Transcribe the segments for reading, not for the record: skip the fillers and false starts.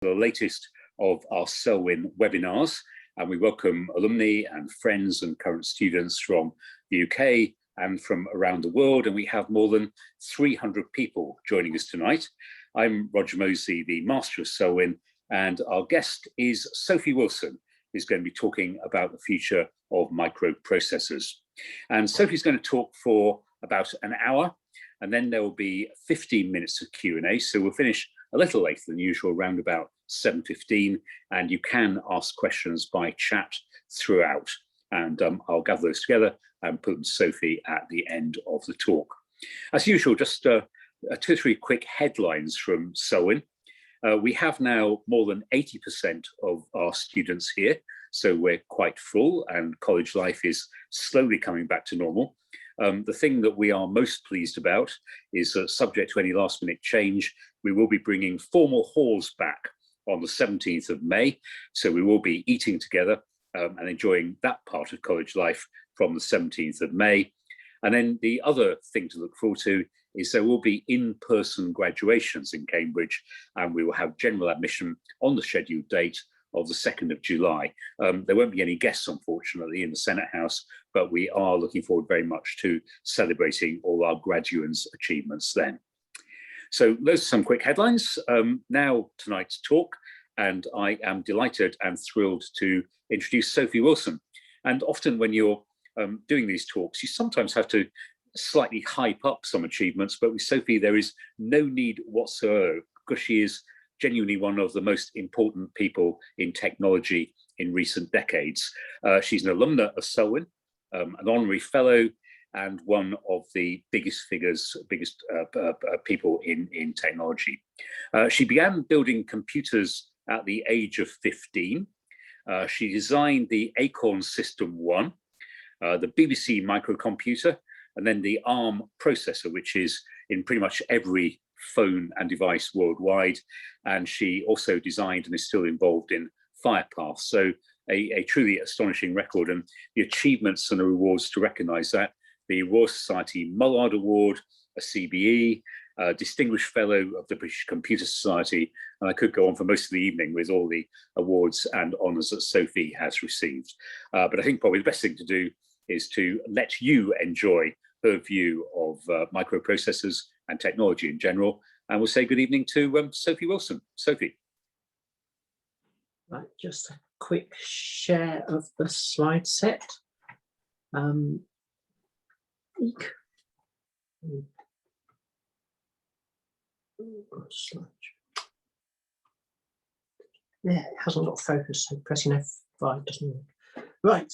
The latest of our Selwyn webinars, and we welcome alumni and friends and current students from the UK and from around the world, and we have more than 300 people joining us tonight. I'm Roger Mosley, the Master of Selwyn, and our guest is Sophie Wilson, who's going to be talking about the future of microprocessors. And Sophie's going to talk for about an hour, and then there will be 15 minutes of Q&A, so we'll finish a little later than usual, around about 7:15, and you can ask questions by chat throughout. And I'll gather those together and put them to Sophie at the end of the talk. As usual, just 2 or 3 quick headlines from Selwyn. We have now more than 80% of our students here, so we're quite full and college life is slowly coming back to normal. The thing that we are most pleased about is that, subject to any last minute change, we will be bringing formal halls back on the 17th of May. So we will be eating together and enjoying that part of college life from the 17th of May. And then the other thing to look forward to is there will be in-person graduations in Cambridge, and we will have general admission on the scheduled date of the 2nd of July. There won't be any guests, unfortunately, in the Senate House, but we are looking forward very much to celebrating all our graduates' achievements then. So those are some quick headlines. Now tonight's talk, and I am delighted and thrilled to introduce Sophie Wilson. And often when you're doing these talks, you sometimes have to slightly hype up some achievements, but with Sophie there is no need whatsoever, because she is genuinely one of the most important people in technology in recent decades. She's an alumna of Selwyn, an honorary fellow, and one of the biggest people in technology. She began building computers at the age of 15. She designed the Acorn System 1, the BBC Micro-Computer, and then the ARM processor, which is in pretty much every phone and device worldwide. And she also designed and is still involved in Firepath. So a truly astonishing record, and the achievements and the rewards to recognize that: the Royal Society Mullard Award, a CBE, a Distinguished Fellow of the British Computer Society, and I could go on for most of the evening with all the awards and honours that Sophie has received. But I think probably the best thing to do is to let you enjoy her view of microprocessors and technology in general. And we'll say good evening to Sophie Wilson. Sophie. Right, just a quick share of the slide set. Yeah, it hasn't got focus, so pressing F5 doesn't work. Right.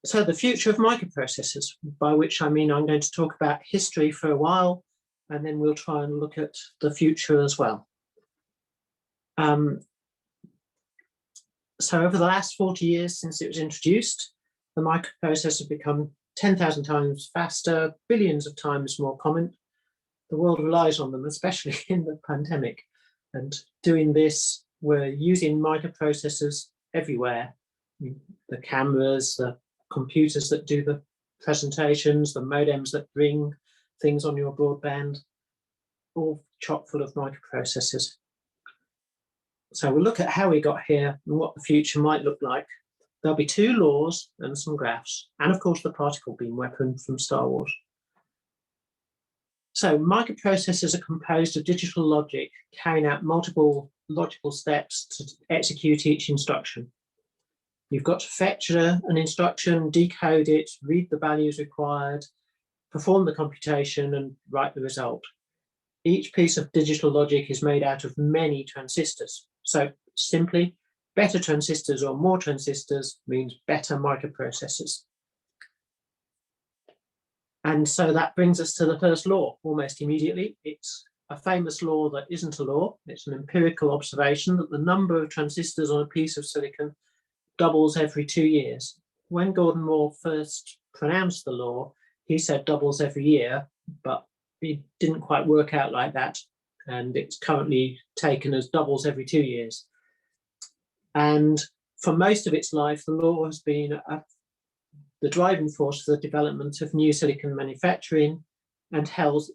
So the future of microprocessors, by which I mean I'm going to talk about history for a while, and then we'll try and look at the future as well. So over the last 40 years since it was introduced, the microprocessor has become 10,000 times faster, billions of times more common. The world relies on them, especially in the pandemic. And doing this, we're using microprocessors everywhere. The cameras, the computers that do the presentations, the modems that bring things on your broadband, all chock full of microprocessors. So we'll look at how we got here and what the future might look like. There'll be 2 laws and some graphs, and of course the particle beam weapon from Star Wars. So microprocessors are composed of digital logic carrying out multiple logical steps to execute each instruction. You've got to fetch an instruction, decode it, read the values required, perform the computation, and write the result. Each piece of digital logic is made out of many transistors. So simply, better transistors or more transistors means better microprocessors. And so that brings us to the first law almost immediately. It's a famous law that isn't a law. It's an empirical observation that the number of transistors on a piece of silicon doubles every 2 years. When Gordon Moore first pronounced the law, he said doubles every year, but it didn't quite work out like that. And it's currently taken as doubles every 2 years. And for most of its life, the law has been the driving force for the development of new silicon manufacturing and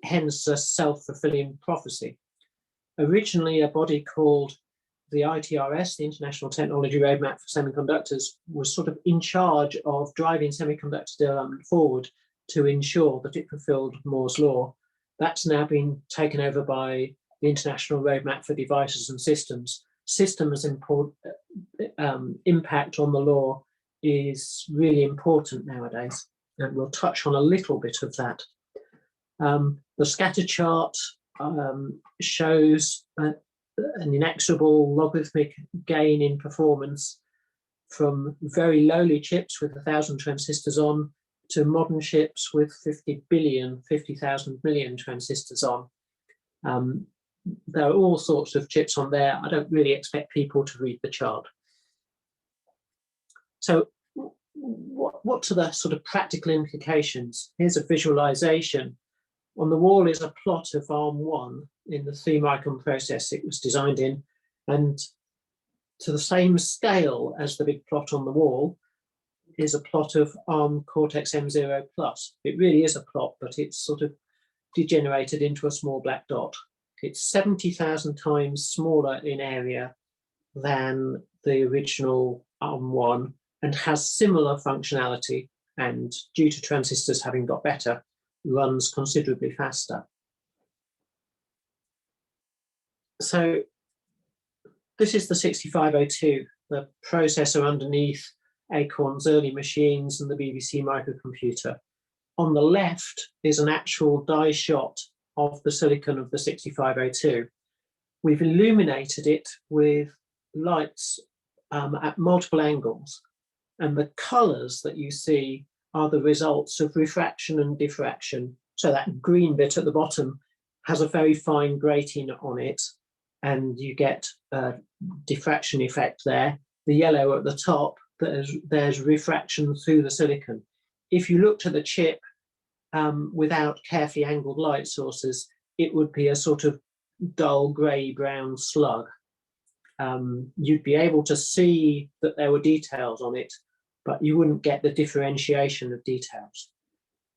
hence a self-fulfilling prophecy. Originally, a body called the ITRS, the International Technology Roadmap for Semiconductors, was sort of in charge of driving semiconductor development forward to ensure that it fulfilled Moore's law. That's now been taken over by the International Roadmap for Devices and Systems. Systems impact on the law is really important nowadays, and we'll touch on a little bit of that. The scatter chart shows an inexorable logarithmic gain in performance from very lowly chips with 1,000 transistors on to modern chips with 50,000 million transistors on. There are all sorts of chips on there. I don't really expect people to read the chart. So what are the sort of practical implications? Here's a visualization. On the wall is a plot of ARM1 in the 3-micron process it was designed in, and to the same scale as the big plot on the wall is a plot of ARM Cortex-M0 Plus. It really is a plot, but it's sort of degenerated into a small black dot. It's 70,000 times smaller in area than the original ARM1 and has similar functionality, and due to transistors having got better, runs considerably faster. So this is the 6502, the processor underneath Acorn's early machines and the BBC microcomputer. On the left is an actual die shot of the silicon of the 6502. We've illuminated it with lights at multiple angles, and the colors that you see are the results of refraction and diffraction. So that green bit at the bottom has a very fine grating on it, and you get a diffraction effect there. The yellow at the top, there's refraction through the silicon. If you looked at the chip without carefully angled light sources, it would be a sort of dull grey-brown slug. You'd be able to see that there were details on it, but you wouldn't get the differentiation of details.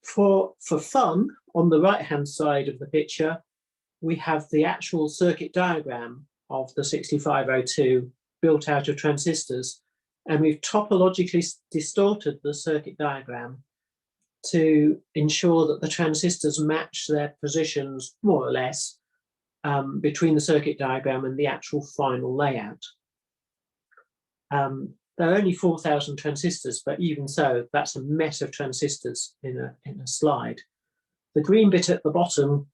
For fun, on the right-hand side of the picture, we have the actual circuit diagram of the 6502 built out of transistors, and we've topologically distorted the circuit diagram to ensure that the transistors match their positions more or less between the circuit diagram and the actual final layout. There are only 4,000 transistors, but even so, that's a mess of transistors in a slide. The green bit at the bottom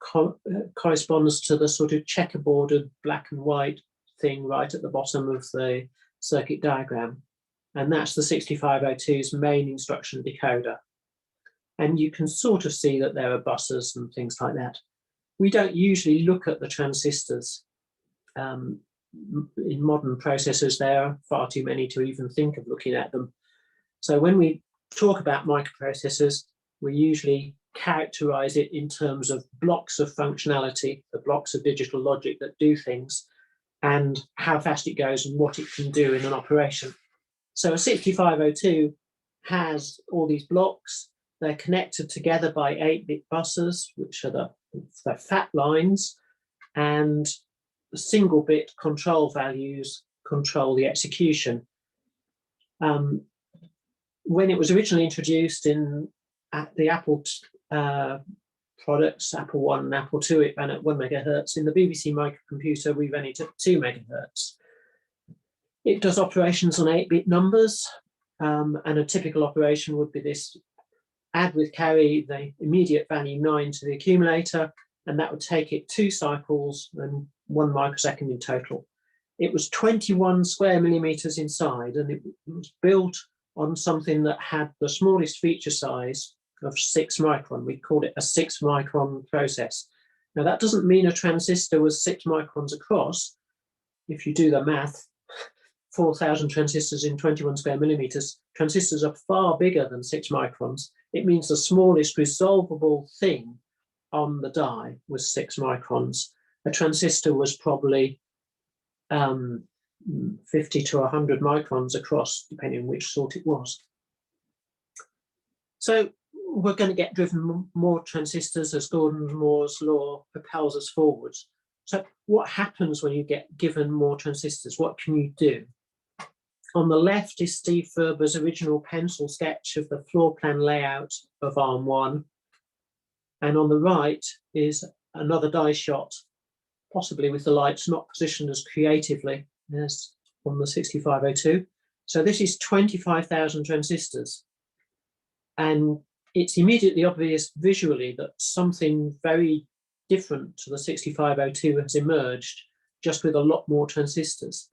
corresponds to the sort of checkerboarded black and white thing right at the bottom of the circuit diagram. And that's the 6502's main instruction decoder. And you can sort of see that there are buses and things like that. We don't usually look at the transistors. In modern processors, there are far too many to even think of looking at them. So when we talk about microprocessors, we usually characterize it in terms of blocks of functionality, the blocks of digital logic that do things, and how fast it goes and what it can do in an operation. So a 6502 has all these blocks. They're connected together by 8-bit buses, which are the fat lines, and the single-bit control values control the execution. When it was originally introduced at the Apple products, Apple 1 and Apple 2, it ran at 1 megahertz. In the BBC microcomputer, we ran it at 2 megahertz. It does operations on 8-bit numbers, and a typical operation would be this: add with carry the immediate value 9 to the accumulator, and that would take it 2 cycles and 1 microsecond in total. It was 21 square millimeters inside, and it was built on something that had the smallest feature size of 6 micron. We called it a 6 micron process. Now that doesn't mean a transistor was 6 microns across. If you do the math, 4,000 transistors in 21 square millimeters, transistors are far bigger than 6 microns. It means the smallest resolvable thing on the die was 6 microns. A transistor was probably 50 to 100 microns across, depending on which sort it was. So we're going to get driven more transistors as Gordon Moore's law propels us forwards. So what happens when you get given more transistors? What can you do? On the left is Steve Ferber's original pencil sketch of the floor plan layout of ARM1. And on the right is another die shot, possibly with the lights not positioned as creatively as on the 6502. So this is 25,000 transistors. And it's immediately obvious visually that something very different to the 6502 has emerged, just with a lot more transistors.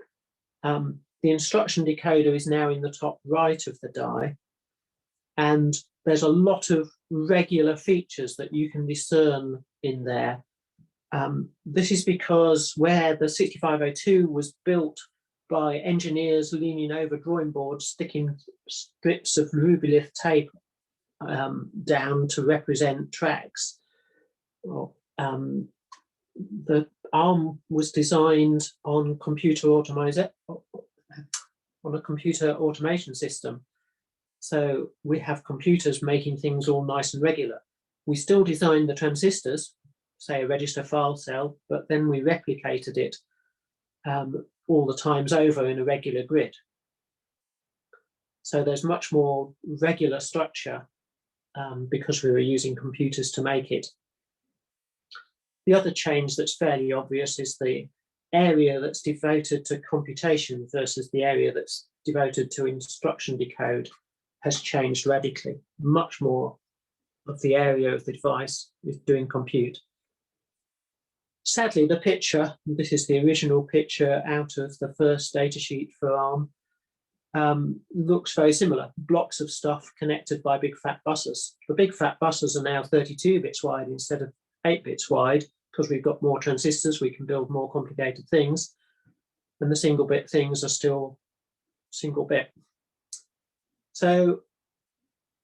The instruction decoder is now in the top right of the die, and there's a lot of regular features that you can discern in there. This is because where the 6502 was built by engineers leaning over drawing boards, sticking strips of rubylith tape down to represent tracks, the ARM was designed on a computer automation system. So we have computers making things all nice and regular. We still designed the transistors, say a register file cell, but then we replicated it all the times over in a regular grid. So there's much more regular structure because we were using computers to make it. The other change that's fairly obvious is the area that's devoted to computation versus the area that's devoted to instruction decode has changed radically. Much more of the area of the device is doing compute. Sadly, the picture, this is the original picture out of the first datasheet for ARM, looks very similar. Blocks of stuff connected by big fat buses. The big fat buses are now 32 bits wide instead of 8 bits wide, because we've got more transistors, we can build more complicated things, and the single bit things are still single bit. So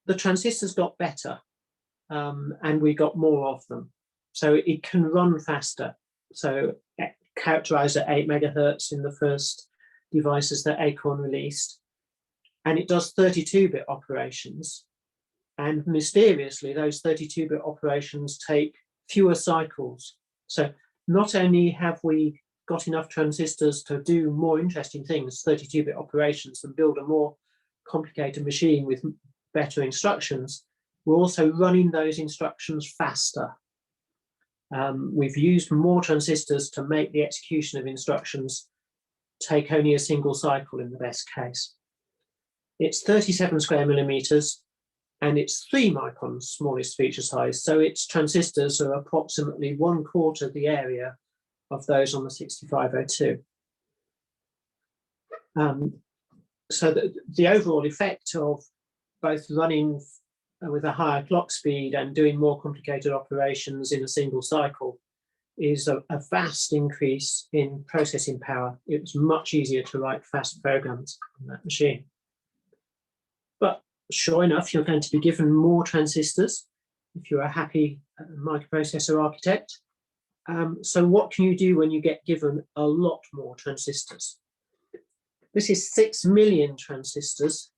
the transistors got better, and we got more of them. So it can run faster. So characterized at 8 megahertz in the first devices that Acorn released. And it does 32-bit operations. And mysteriously, those 32-bit operations take fewer cycles. So not only have we got enough transistors to do more interesting things, 32-bit operations, and build a more complicated machine with better instructions, we're also running those instructions faster. We've used more transistors to make the execution of instructions take only a single cycle in the best case. It's 37 square millimeters, and it's 3 microns smallest feature size. So its transistors are approximately 1/4 the area of those on the 6502. So the overall effect of both running with a higher clock speed and doing more complicated operations in a single cycle is a vast increase in processing power. It was much easier to write fast programs on that machine. But sure enough, you're going to be given more transistors if you're a happy microprocessor architect. So what can you do when you get given a lot more transistors? This is 6 million transistors.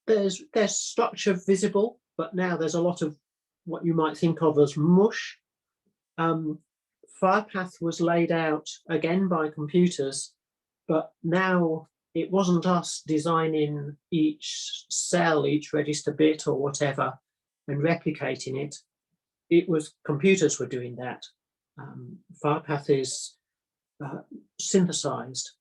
There's structure visible, but now there's a lot of what you might think of as mush. Firepath was laid out again by computers, but now it wasn't us designing each cell, each register bit or whatever, and replicating it. It was computers were doing that. Firepath is synthesized,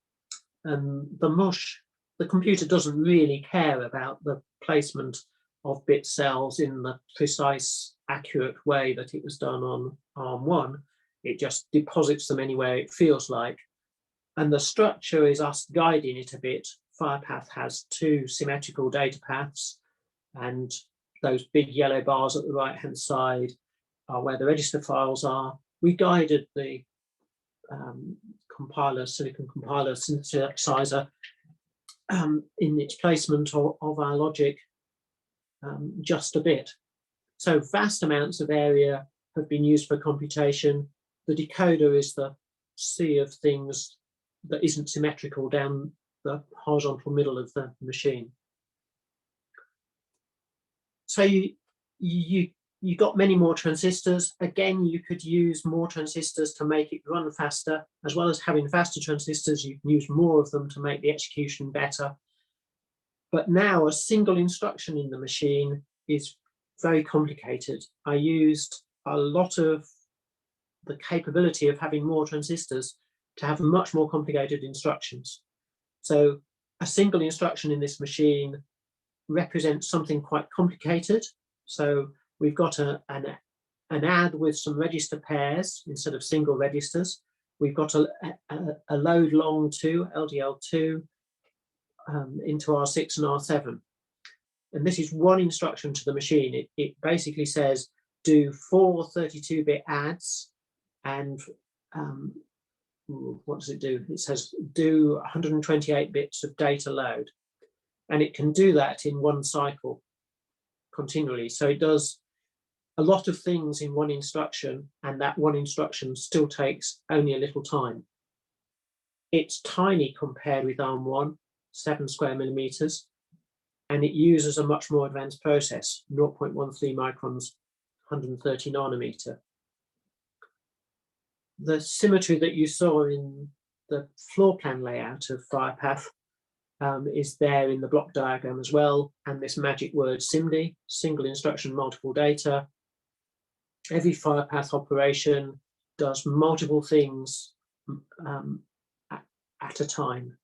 and the mush, the computer doesn't really care about the placement of bit cells in the precise, accurate way that it was done on ARM1. It just deposits them anywhere it feels like. And the structure is us guiding it a bit. Firepath has 2 symmetrical data paths, and those big yellow bars at the right-hand side are where the register files are. We guided the compiler, silicon compiler synthesizer, in its placement of our logic just a bit. So vast amounts of area have been used for computation. The decoder is the sea of things that isn't symmetrical down the horizontal middle of the machine. So you got many more transistors. Again, you could use more transistors to make it run faster. As well as having faster transistors, you can use more of them to make the execution better. But now a single instruction in the machine is very complicated. I used a lot of the capability of having more transistors to have much more complicated instructions. So a single instruction in this machine represents something quite complicated. So we've got an add with some register pairs instead of single registers. We've got a load long 2, LDL2, into R6 and R7. And this is one instruction to the machine. It basically says do 4 32-bit adds, and what does it do? It says do 128 bits of data load. And it can do that in one cycle continually. So it does a lot of things in one instruction, and that one instruction still takes only a little time. It's tiny compared with ARM1, 7 square millimeters, and it uses a much more advanced process, 0.13 microns, 130 nanometer. The symmetry that you saw in the floor plan layout of Firepath is there in the block diagram as well, and this magic word SIMD, single instruction, multiple data. Every Firepath operation does multiple things at a time.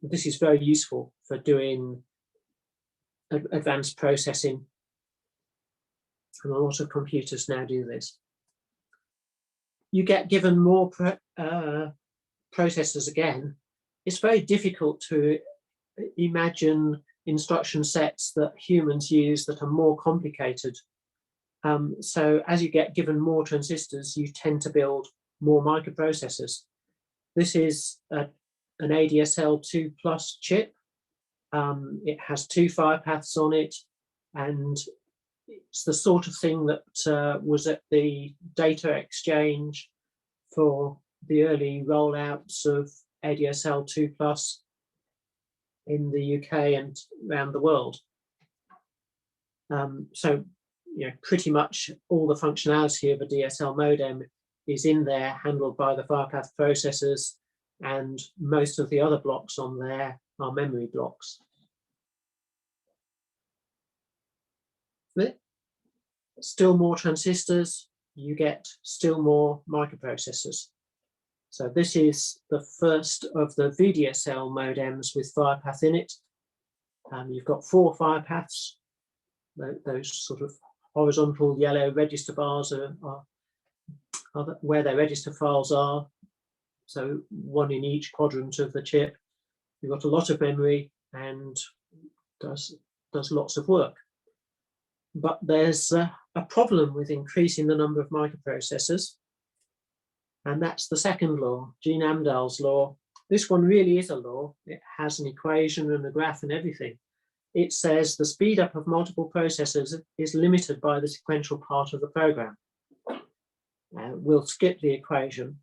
This is very useful for doing advanced processing, and a lot of computers now do this. You get given more processors again. It's very difficult to imagine instruction sets that humans use that are more complicated. So as you get given more transistors, you tend to build more microprocessors. This is an ADSL 2+ chip. It has 2 Firepaths on it, and it's the sort of thing that was at the data exchange for the early rollouts of ADSL 2+ in the UK and around the world. So, pretty much all the functionality of a DSL modem is in there, handled by the Firepath processors, and most of the other blocks on there are memory blocks. Still more transistors, you get still more microprocessors. So this is the first of the VDSL modems with Firepath in it. You've got 4 Firepaths. Those sort of horizontal yellow register bars are where their register files are. So 1 in each quadrant of the chip. You've got a lot of memory and does lots of work. But there's a problem with increasing the number of microprocessors, and that's the second law, Jean Amdahl's law. This one really is a law. It has an equation and a graph and everything. It says the speed up of multiple processors is limited by the sequential part of the program. We'll skip the equation.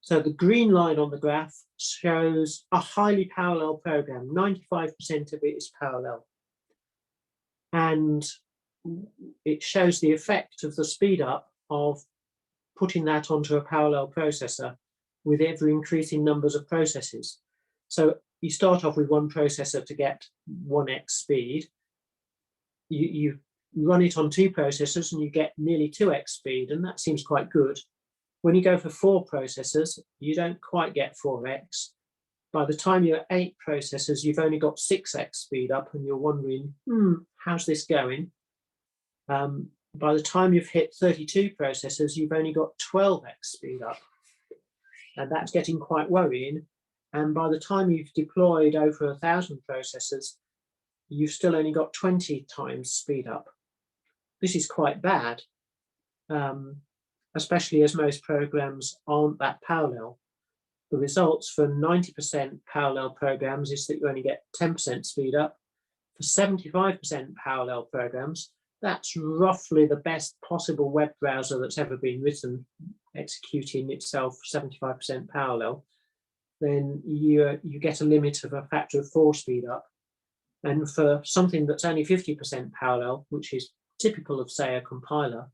So the green line on the graph shows a highly parallel program. 95% of it is parallel. And it shows the effect of the speed up of putting that onto a parallel processor with ever increasing numbers of processes. So you start off with 1 processor to get 1x speed. You run it on 2 processors and you get nearly 2x speed, and that seems quite good. When you go for 4 processors, you don't quite get 4x. By the time you're at 8 processors, you've only got 6x speed up, and you're wondering, how's this going? By the time you've hit 32 processors, you've only got 12x speed up, and that's getting quite worrying. And by the time you've deployed over 1,000 processors, you've still only got 20 times speed up. This is quite bad, especially as most programs aren't that parallel. The results for 90% parallel programs is that you only get 10% speed up. For 75% parallel programs, that's roughly the best possible web browser that's ever been written, executing itself 75% parallel. Then you get a limit of a factor of 4 speed up. And for something that's only 50% parallel, which is typical of, say, a compiler,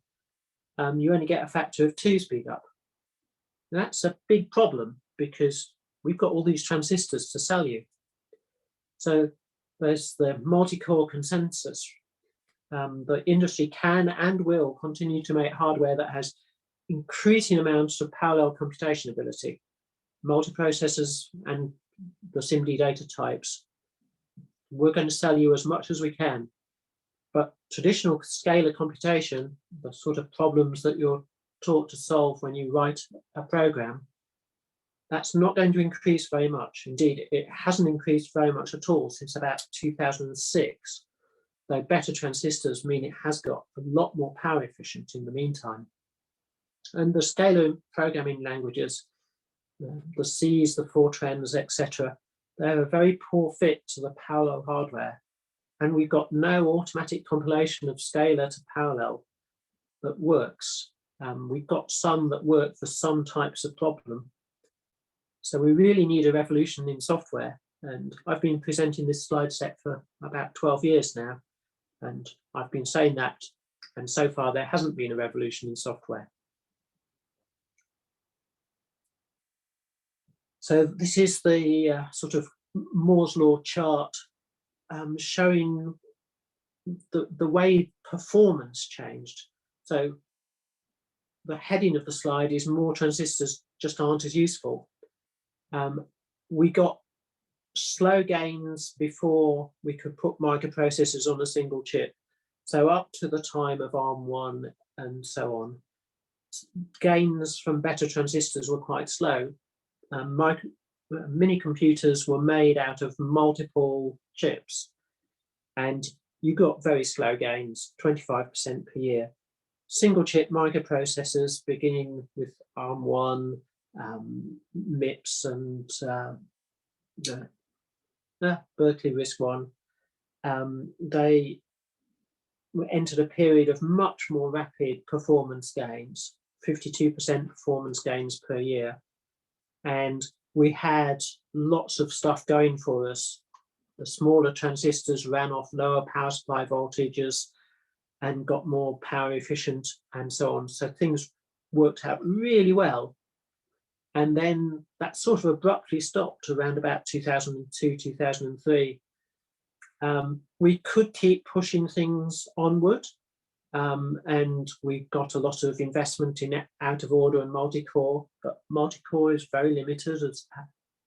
you only get a factor of 2 speed up. That's a big problem because we've got all these transistors to sell you. So there's the multi-core consensus. The industry can and will continue to make hardware that has increasing amounts of parallel computation ability, multiprocessors and the SIMD data types. We're going to sell you as much as we can. But traditional scalar computation, the sort of problems that you're taught to solve when you write a program, that's not going to increase very much. Indeed, it hasn't increased very much at all since about 2006, though better transistors mean it has got a lot more power efficient in the meantime. And the scalar programming languages, the Cs, the Fortrans, etc., they're a very poor fit to the parallel hardware. And we've got no automatic compilation of scalar to parallel that works. We've got some that work for some types of problem. So we really need a revolution in software. And I've been presenting this slide set for about 12 years now. And I've been saying that. And so far, there hasn't been a revolution in software. So this is the sort of Moore's law chart showing the way performance changed. So the heading of the slide is more transistors just aren't as useful. We got slow gains before we could put microprocessors on a single chip. So up to the time of ARM1 and so on, gains from better transistors were quite slow. Mini computers were made out of multiple chips, and you got very slow gains, 25% per year. Single chip microprocessors, beginning with ARM1, MIPS, and Berkeley RISC-1, they entered a period of much more rapid performance gains, 52% performance gains per year. And we had lots of stuff going for us. The smaller transistors ran off lower power supply voltages and got more power efficient and so on. So things worked out really well. And then that sort of abruptly stopped around about 2002, 2003. We could keep pushing things onward. And we got a lot of investment in out of order and multi-core, but multi-core is very limited,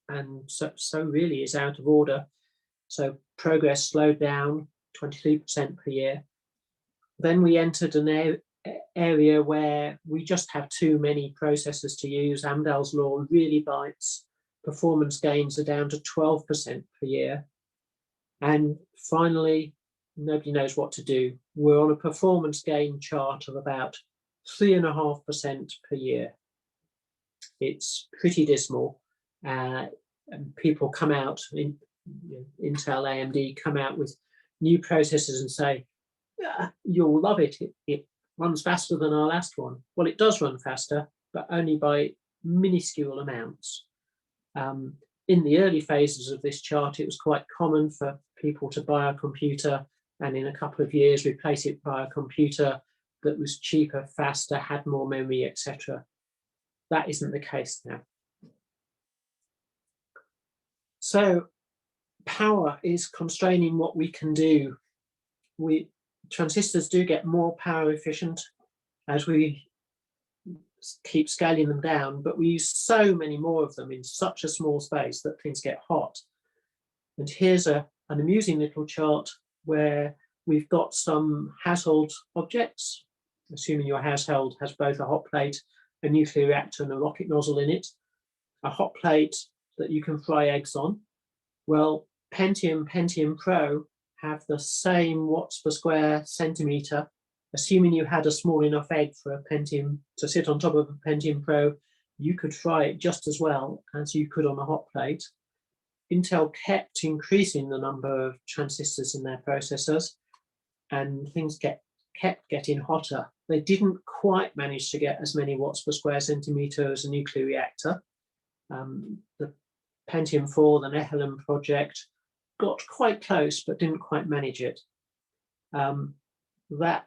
and so really is out of order. So progress slowed down 23% per year. Then we entered an area where we just have too many processors to use. Amdahl's law really bites. Performance gains are down to 12% per year. And finally, nobody knows what to do. We're on a performance gain chart of about 3.5% per year. It's pretty dismal. And people come out, Intel, AMD come out with new processors and say, you'll love it. It runs faster than our last one. Well, it does run faster, but only by minuscule amounts. In the early phases of this chart, it was quite common for people to buy a computer and in a couple of years replace it by a computer that was cheaper, faster, had more memory, etc. That isn't the case now. So power is constraining what we can do. Transistors do get more power efficient as we keep scaling them down, but we use so many more of them in such a small space that things get hot. And here's an amusing little chart where we've got some household objects, assuming your household has both a hot plate, a nuclear reactor, and a rocket nozzle in it. A hot plate that you can fry eggs on. Well, Pentium Pro have the same watts per square centimeter. Assuming you had a small enough egg for a Pentium to sit on top of a Pentium Pro, you could fry it just as well as you could on a hot plate. Intel kept increasing the number of transistors in their processors, and things kept getting hotter. They didn't quite manage to get as many watts per square centimeter as a nuclear reactor. The Pentium 4, the Nehalem project, got quite close but didn't quite manage it. That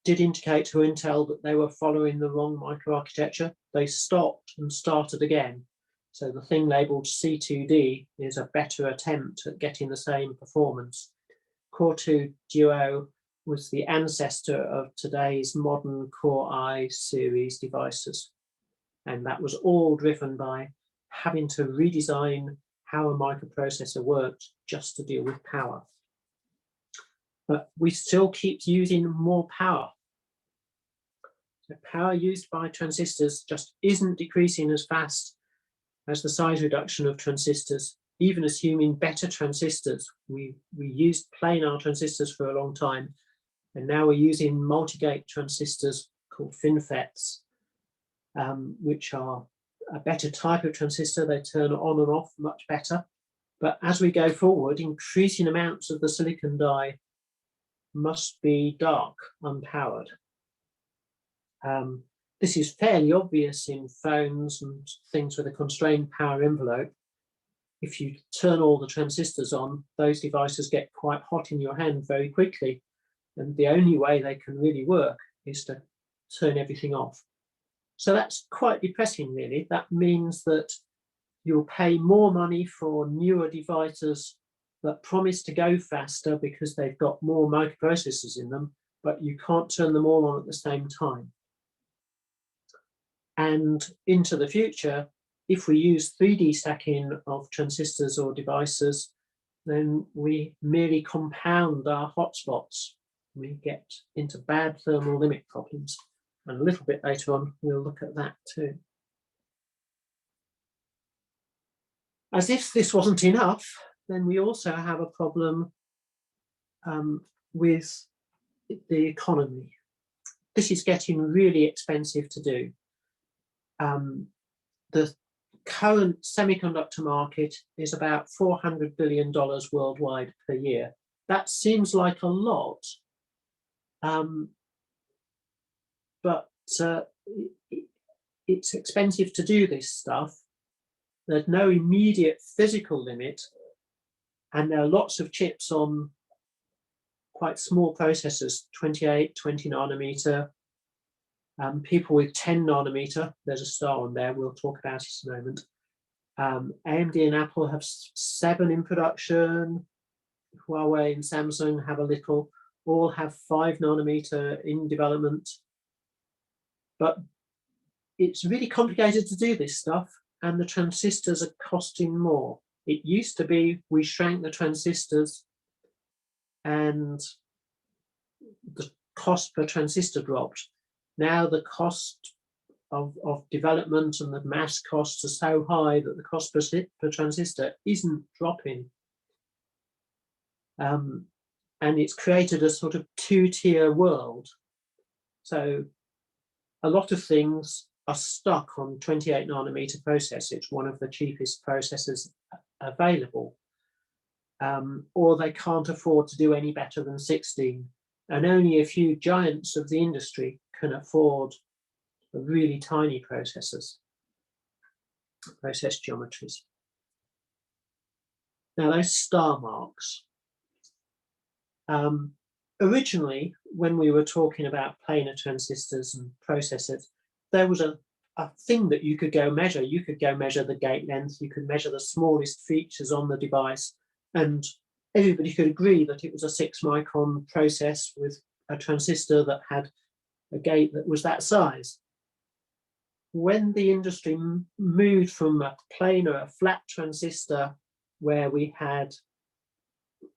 did indicate to Intel that they were following the wrong microarchitecture. They stopped and started again. So the thing labeled C2D is a better attempt at getting the same performance. Core 2 Duo was the ancestor of today's modern Core I series devices. And that was all driven by having to redesign how a microprocessor worked just to deal with power. But we still keep using more power. The power used by transistors just isn't decreasing as fast as the size reduction of transistors, even assuming better transistors. We used planar transistors for a long time, and now we're using multi-gate transistors called FinFETs, which are a better type of transistor. They turn on and off much better. But as we go forward, increasing amounts of the silicon die must be dark, unpowered. This is fairly obvious in phones and things with a constrained power envelope. If you turn all the transistors on, those devices get quite hot in your hand very quickly. And the only way they can really work is to turn everything off. So that's quite depressing, really. That means that you'll pay more money for newer devices that promise to go faster because they've got more microprocessors in them, but you can't turn them all on at the same time. And into the future, if we use 3D stacking of transistors or devices, then we merely compound our hotspots. We get into bad thermal limit problems. And a little bit later on, we'll look at that too. As if this wasn't enough, then we also have a problem with the economy. This is getting really expensive to do. The current semiconductor market is about $400 billion worldwide per year. That seems like a lot, but it's expensive to do this stuff. There's no immediate physical limit, and there are lots of chips on quite small processors, 28, 20 nanometer. People with 10 nanometer, there's a star on there, we'll talk about it in a moment. AMD and Apple have 7 in production. Huawei and Samsung have a little, all have 5 nanometer in development. But it's really complicated to do this stuff, and the transistors are costing more. It used to be we shrank the transistors and the cost per transistor dropped. Now the cost of development and the mass costs are so high that the cost per transistor isn't dropping. And it's created a sort of 2-tier world. So a lot of things are stuck on 28 nanometer process. It's one of the cheapest processors available. Or they can't afford to do any better than 16. And only a few giants of the industry can afford the really tiny processors, process geometries. Now those star marks. Originally, when we were talking about planar transistors and processors, there was a thing that you could go measure. You could go measure the gate length, you could measure the smallest features on the device, and everybody could agree that it was a 6-micron process with a transistor that had a gate that was that size. When the industry moved from a planar, a flat transistor, where we had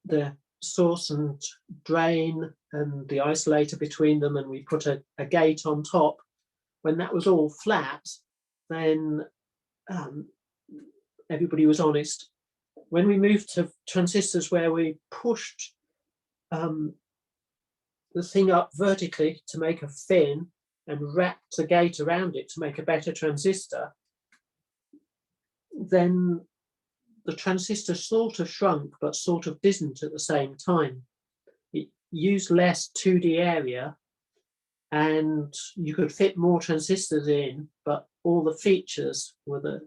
the source and drain and the isolator between them, and we put a gate on top, when that was all flat, then everybody was honest. When we moved to transistors where we pushed the thing up vertically to make a fin and wrapped the gate around it to make a better transistor, then the transistor sort of shrunk, but sort of didn't at the same time. It used less 2D area, and you could fit more transistors in, but all the features were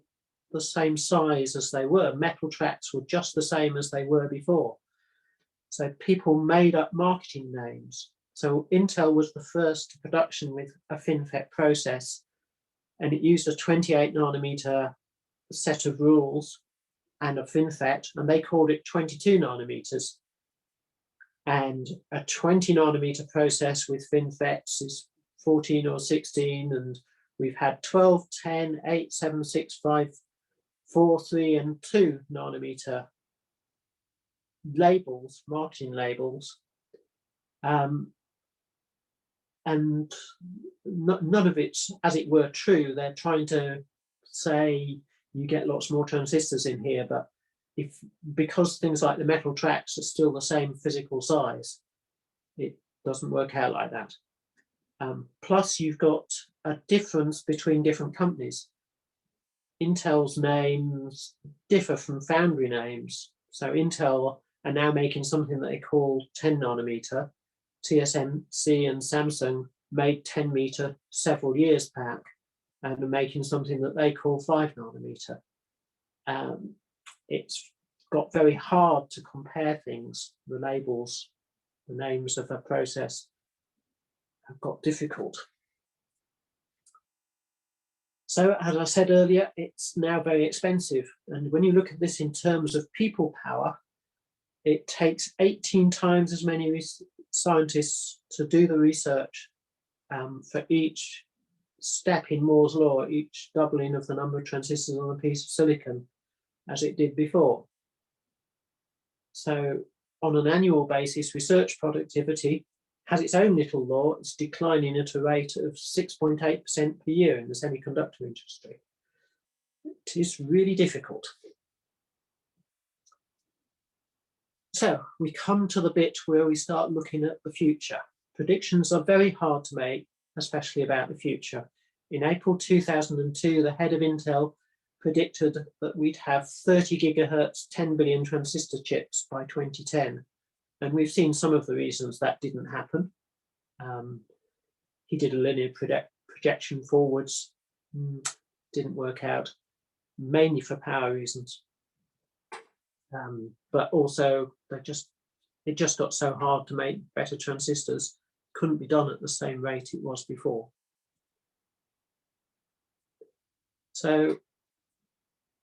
the same size as they were. Metal tracks were just the same as they were before. So people made up marketing names. So Intel was the first to production with a FinFET process, and it used a 28 nanometer set of rules and a FinFET, and they called it 22 nanometers. And a 20 nanometer process with FinFETs is 14 or 16, and we've had 12, 10, 8, 7, 6, 5, 4, 3, and 2 nanometer labels, marketing labels. And none of it's, as it were, true. They're trying to say you get lots more transistors in here, but because things like the metal tracks are still the same physical size, it doesn't work out like that. Plus, you've got a difference between different companies. Intel's names differ from foundry names. So Intel are now making something that they call 10 nanometer. TSMC and Samsung made 10 meter several years back and are making something that they call 5 nanometer. It's got very hard to compare things. The labels, the names of a process have got difficult. So as I said earlier, it's now very expensive. And when you look at this in terms of people power, it takes 18 times as many scientists to do the research for each step in Moore's law, each doubling of the number of transistors on a piece of silicon as it did before. So on an annual basis, research productivity has its own little law. It's declining at a rate of 6.8% per year in the semiconductor industry. It is really difficult. So we come to the bit where we start looking at the future. Predictions are very hard to make, especially about the future. In April 2002, the head of Intel predicted that we'd have 30 gigahertz, 10 billion transistor chips by 2010. And we've seen some of the reasons that didn't happen. He did a linear projection forwards, didn't work out, mainly for power reasons. But also it just got so hard to make better transistors, couldn't be done at the same rate it was before. So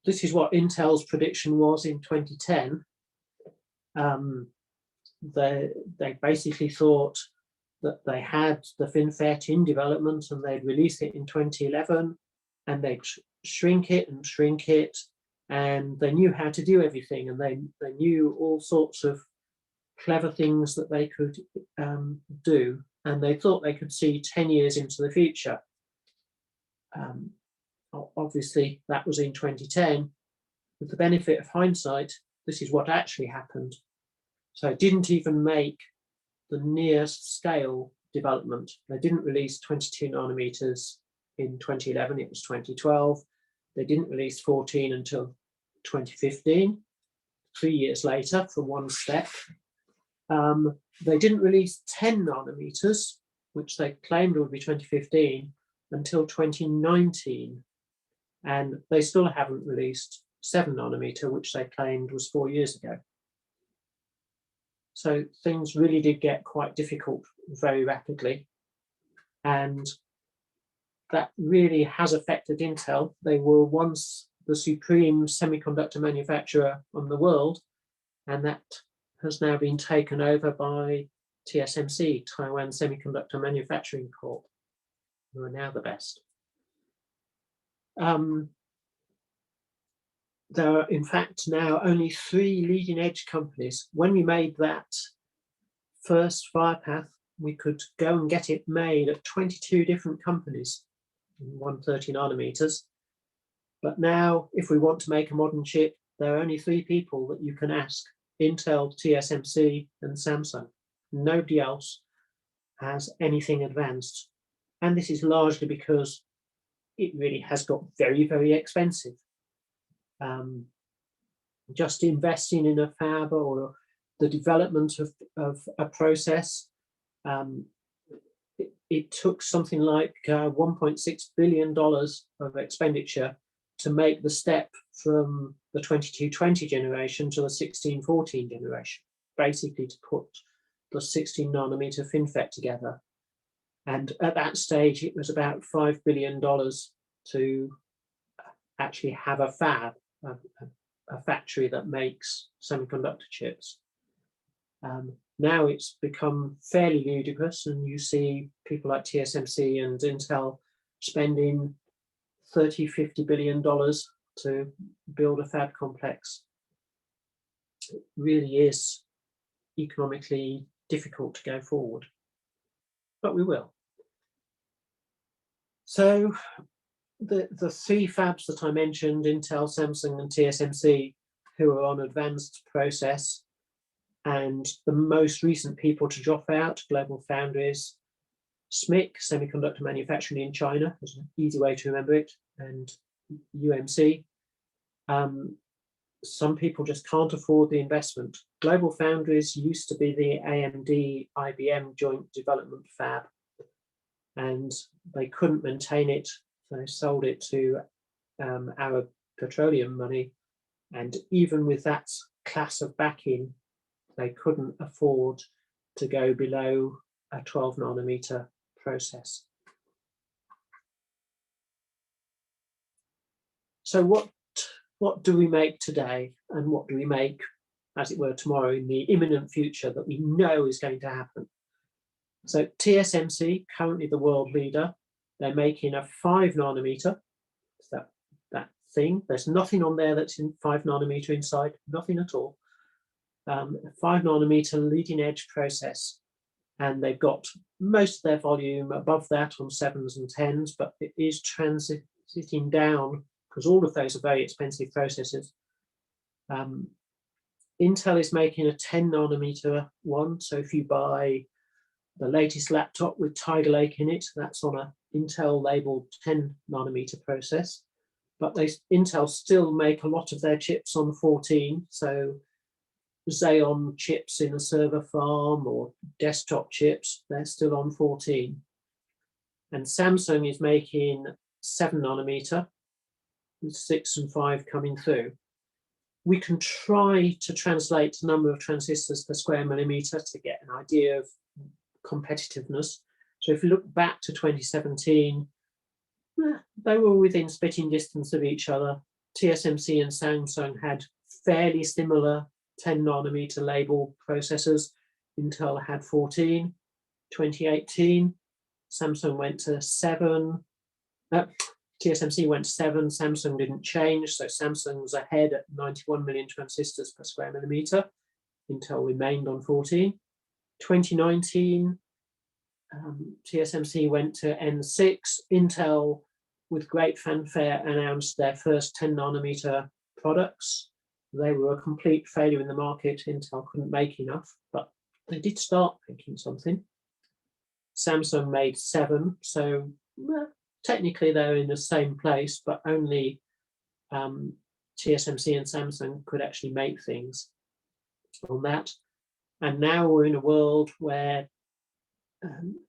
this is what Intel's prediction was in 2010. They basically thought that they had the FinFET in development and they'd release it in 2011, and they'd shrink it, and they knew how to do everything, and they knew all sorts of clever things that they could do, and they thought they could see 10 years into the future. Obviously, that was in 2010. With the benefit of hindsight, this is what actually happened. So it didn't even make the near scale development. They didn't release 22 nanometers in 2011, it was 2012. They didn't release 14 until 2015, 3 years later for one step. They didn't release 10 nanometers, which they claimed would be 2015, until 2019. And they still haven't released 7 nanometer, which they claimed was 4 years ago. So things really did get quite difficult very rapidly. And that really has affected Intel. They were once the supreme semiconductor manufacturer on the world, and that has now been taken over by TSMC, Taiwan Semiconductor Manufacturing Corp, who are now the best. There are, in fact, now only 3 leading edge companies. When we made that first Firepath, we could go and get it made at 22 different companies in 130 nanometers. But now, if we want to make a modern chip, there are only 3 people that you can ask: Intel, TSMC, and Samsung. Nobody else has anything advanced. And this is largely because it really has got very, very expensive. Just investing in a fab or the development of a process, it took something like $1.6 billion of expenditure to make the step from the 2220 generation to the 1614 generation, basically to put the 16 nanometer FinFET together. And at that stage, it was about $5 billion to actually have a fab, a factory that makes semiconductor chips. Now it's become fairly ludicrous, and you see people like TSMC and Intel spending $30–50 billion to build a fab complex. It really is economically difficult to go forward, but we will. So the three fabs that I mentioned, Intel, Samsung, and TSMC, who are on advanced process, and the most recent people to drop out, Global Foundries, SMIC, Semiconductor Manufacturing in China, is an easy way to remember it, and UMC. Some people just can't afford the investment. Global Foundries used to be the AMD IBM joint development fab, and they couldn't maintain it, so they sold it to Arab Petroleum money. And even with that class of backing, they couldn't afford to go below a 12 nanometer process. So what do we make today, and what do we make, as it were, tomorrow, in the imminent future that we know is going to happen? So TSMC, currently the world leader, they're making a 5 nanometer. So that thing, there's nothing on there that's in 5 nanometer inside, nothing at all. A 5 nanometer leading edge process, and they've got most of their volume above that on 7s and 10s, but it is transiting down because all of those are very expensive processors. Intel is making a 10 nanometer one, so if you buy the latest laptop with Tiger Lake in it, that's on a Intel labeled 10 nanometer process, but Intel still make a lot of their chips on 14, so Xeon chips in a server farm or desktop chips, they're still on 14. And Samsung is making 7 nanometer with 6 and 5 coming through. We can try to translate the number of transistors per square millimeter to get an idea of competitiveness. So if you look back to 2017, they were within spitting distance of each other. TSMC and Samsung had fairly similar 10 nanometer label processors. Intel had 14. 2018, Samsung went to 7. TSMC went to 7. Samsung didn't change, so Samsung was ahead at 91 million transistors per square millimeter. Intel remained on 14. 2019, TSMC went to N6. Intel, with great fanfare, announced their first 10 nanometer products. They were a complete failure in the market. Intel couldn't make enough, but they did start making something. Samsung made 7, so technically they're in the same place, but only TSMC and Samsung could actually make things on that. And now we're in a world where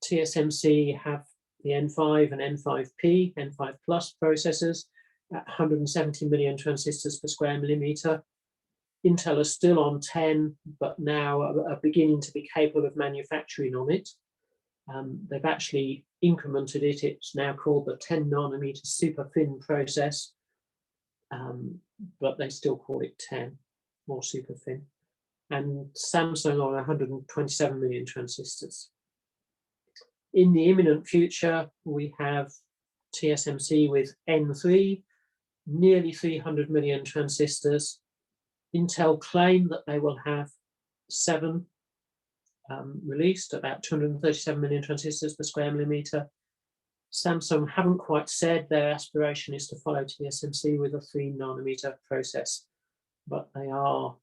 TSMC have the N5 and N5P, N5 Plus processors at 170 million transistors per square millimeter. Intel is still on 10, but now are beginning to be capable of manufacturing on it. They've actually incremented it. It's now called the 10 nanometer super thin process, but they still call it 10, more super thin. And Samsung on 127 million transistors. In the imminent future, we have TSMC with N3, nearly 300 million transistors. Intel claim that they will have 7 released, about 237 million transistors per square millimeter. Samsung haven't quite said their aspiration is to follow TSMC with a 3 nanometer process, but they are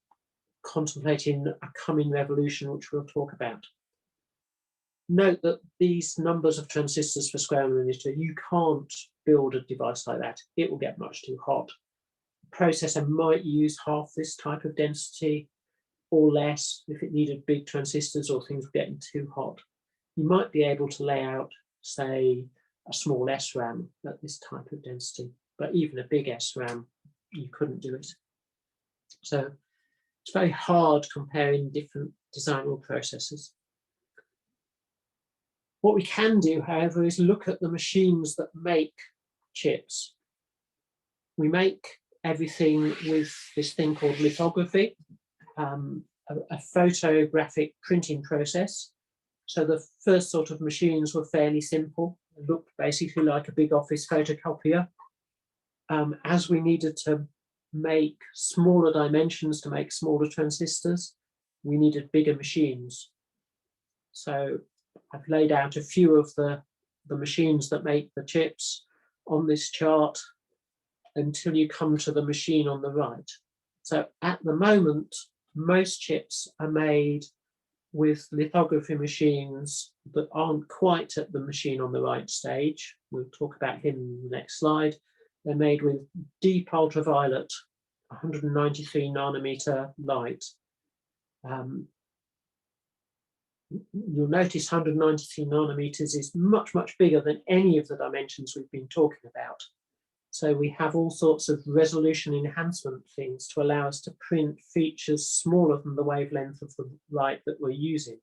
contemplating a coming revolution, which we'll talk about. Note that these numbers of transistors per square millimeter, you can't build a device like that. It will get much too hot. The processor might use half this type of density or less if it needed big transistors or things were getting too hot. You might be able to lay out, say, a small SRAM at this type of density. but even a big SRAM, you couldn't do it. So it's very hard comparing different designable processors. What we can do, however, is look at the machines that make chips. We make everything with this thing called lithography, a photographic printing process. So the first sort of machines were fairly simple. They looked basically like a big office photocopier. As we needed to make smaller dimensions to make smaller transistors, we needed bigger machines. So I've laid out a few of the machines that make the chips on this chart until you come to the machine on the right. So at the moment, most chips are made with lithography machines that aren't quite at the machine on the right stage. We'll talk about him in the next slide. They're made with deep ultraviolet, 193 nanometer light. You'll notice 193 nanometers is much, much bigger than any of the dimensions we've been talking about. So we have all sorts of resolution enhancement things to allow us to print features smaller than the wavelength of the light that we're using.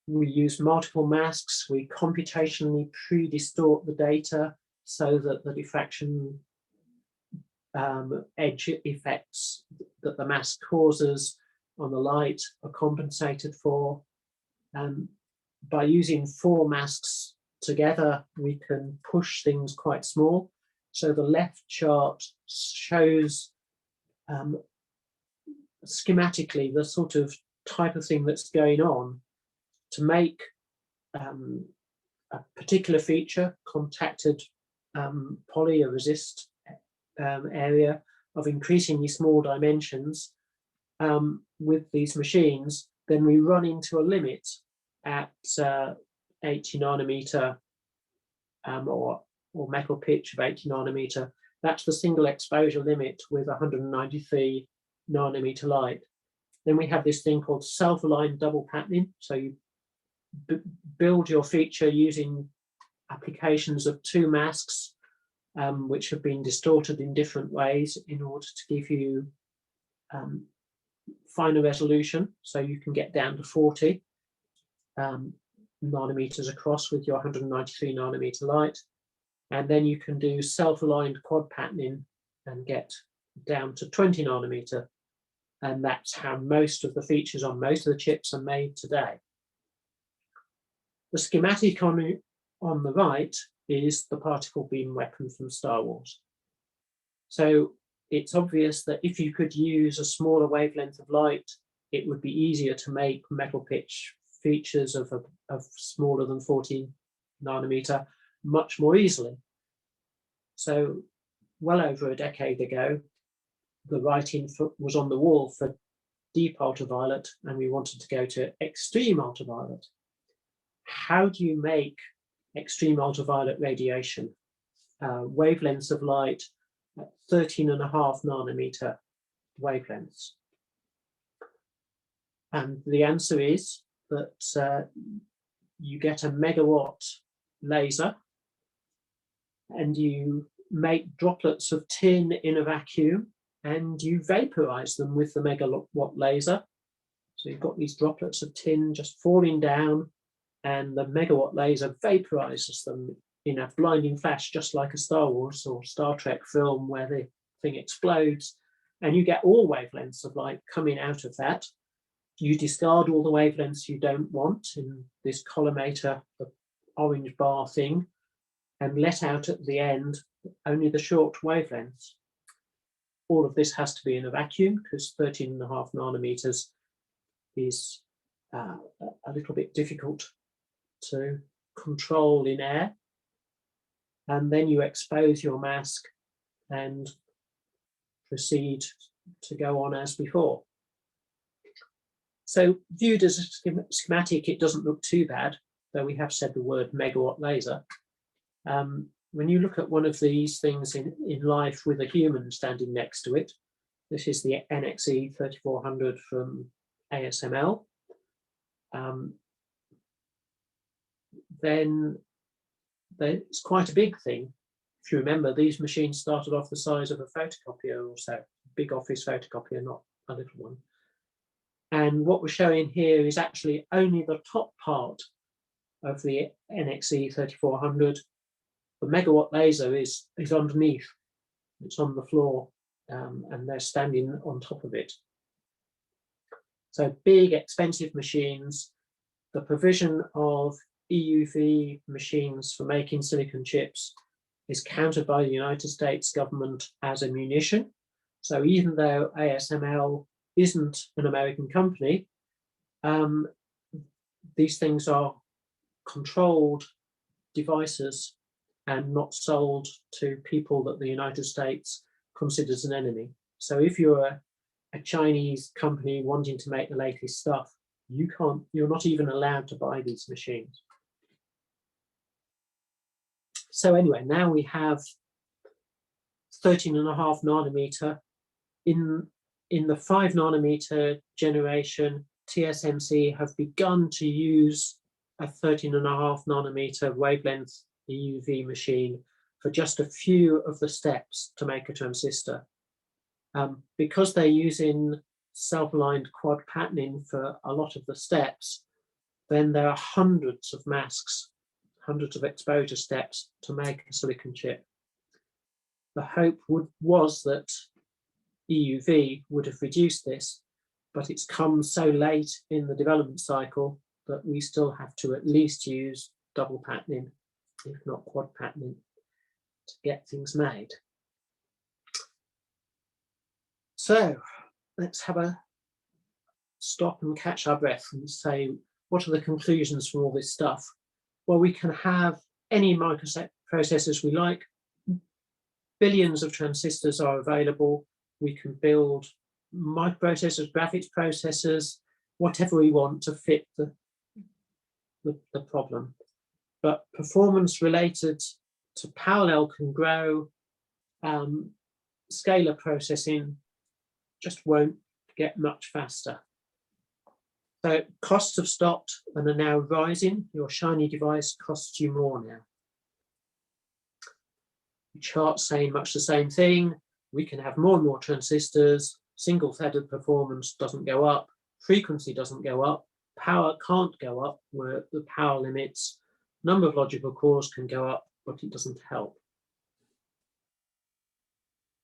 We use multiple masks. We computationally pre-distort the data so that the diffraction edge effects that the mask causes on the light are compensated for. By using 4 masks together, we can push things quite small. So the left chart shows schematically the sort of type of thing that's going on to make a particular feature, contacted poly or resist area of increasingly small dimensions with these machines. Then we run into a limit at 80 nanometer or metal pitch of 80 nanometer. That's the single exposure limit with 193 nanometer light. Then we have this thing called self-aligned double patterning. So you build your feature using applications of 2 masks, which have been distorted in different ways in order to give you finer resolution. So you can get down to 40 nanometers across with your 193 nanometer light. And then you can do self-aligned quad patterning and get down to 20 nanometer. And that's how most of the features on most of the chips are made today. The schematic on the right is the particle beam weapon from Star Wars. So it's obvious that if you could use a smaller wavelength of light, it would be easier to make metal pitch features of smaller than 40 nanometer much more easily. So well over a decade ago, the writing was on the wall for deep ultraviolet, and we wanted to go to extreme ultraviolet. How do you make extreme ultraviolet radiation? Wavelengths of light at 13.5 nanometer wavelengths. And the answer is that you get a megawatt laser and you make droplets of tin in a vacuum and you vaporize them with the megawatt laser. So you've got these droplets of tin just falling down and the megawatt laser vaporizes them in a blinding flash, just like a Star Wars or Star Trek film where the thing explodes, and you get all wavelengths of light coming out of that. You discard all the wavelengths you don't want in this collimator, the orange bar thing, and let out at the end only the short wavelengths. All of this has to be in a vacuum because 13.5 nanometers is a little bit difficult to control in air. And then you expose your mask and proceed to go on as before. So viewed as a schematic, it doesn't look too bad, though we have said the word megawatt laser. When you look at one of these things in life with a human standing next to it, this is the NXE 3400 from it's quite a big thing. If you remember, these machines started off the size of a photocopier or so, big office photocopier, not a little one. And what we're showing here is actually only the top part of the NXE 3400. The megawatt laser is underneath. It's on the floor, and they're standing on top of it. So big, expensive machines. The provision of EUV machines for making silicon chips is counted by the United States government as a munition. So even though ASML isn't an American company, these things are controlled devices and not sold to people that the United States considers an enemy. So if you're a Chinese company wanting to make the latest stuff, you're not even allowed to buy these machines. So anyway, now we have 13.5 nanometer. In the 5 nanometer generation, TSMC have begun to use a 13.5 nanometer wavelength EUV machine for just a few of the steps to make a transistor. Because they're using self-aligned quad patterning for a lot of the steps, then there are hundreds of masks, hundreds of exposure steps to make a silicon chip. The hope was that EUV would have reduced this, but it's come so late in the development cycle that we still have to at least use double patterning, if not quad patterning, to get things made. So let's have a stop and catch our breath and say, what are the conclusions from all this stuff? Well, we can have any microprocessors we like. Billions of transistors are available. We can build microprocessors, graphics processors, whatever we want to fit the problem. But performance related to parallel can grow. Scalar processing just won't get much faster. So costs have stopped and are now rising. Your shiny device costs you more now. The chart's saying much the same thing. We can have more and more transistors. Single-threaded performance doesn't go up. Frequency doesn't go up. Power can't go up where the power limits. Number of logical cores can go up, but it doesn't help.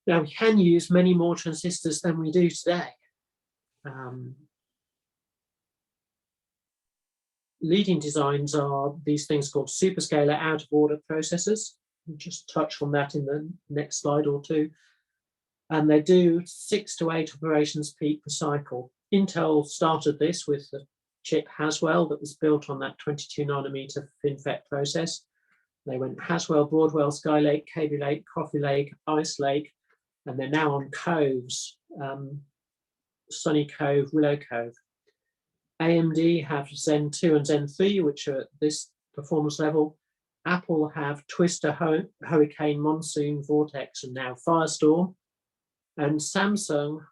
Now, we can use many more transistors than we do today. Leading designs are these things called superscalar out-of-order processors. We'll just touch on that in the next slide or two. And they do 6 to 8 operations peak per cycle. Intel started this with the chip Haswell that was built on that 22 nanometer FinFET process. They went Haswell, Broadwell, Skylake, Kaby Lake, Coffee Lake, Ice Lake, and they're now on Coves, Sunny Cove, Willow Cove. AMD have Zen 2 and Zen 3, which are at this performance level. Apple have Twister, Hurricane, Monsoon, Vortex, and now Firestorm. And Samsung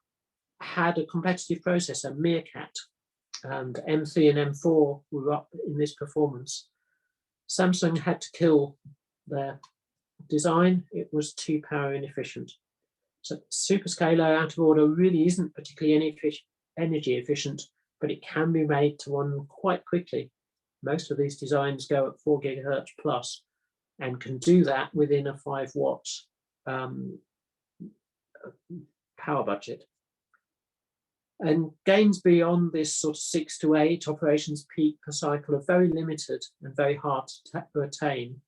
had a competitive processor, Meerkat, and M3 and M4 were up in this performance. Samsung had to kill their design. It was too power inefficient. So superscalar out of order really isn't particularly energy efficient, but it can be made to run quite quickly. Most of these designs go at 4 gigahertz plus and can do that within a 5 watt power budget. And gains beyond this sort of 6 to 8 operations peak per cycle are very limited and very hard to attain.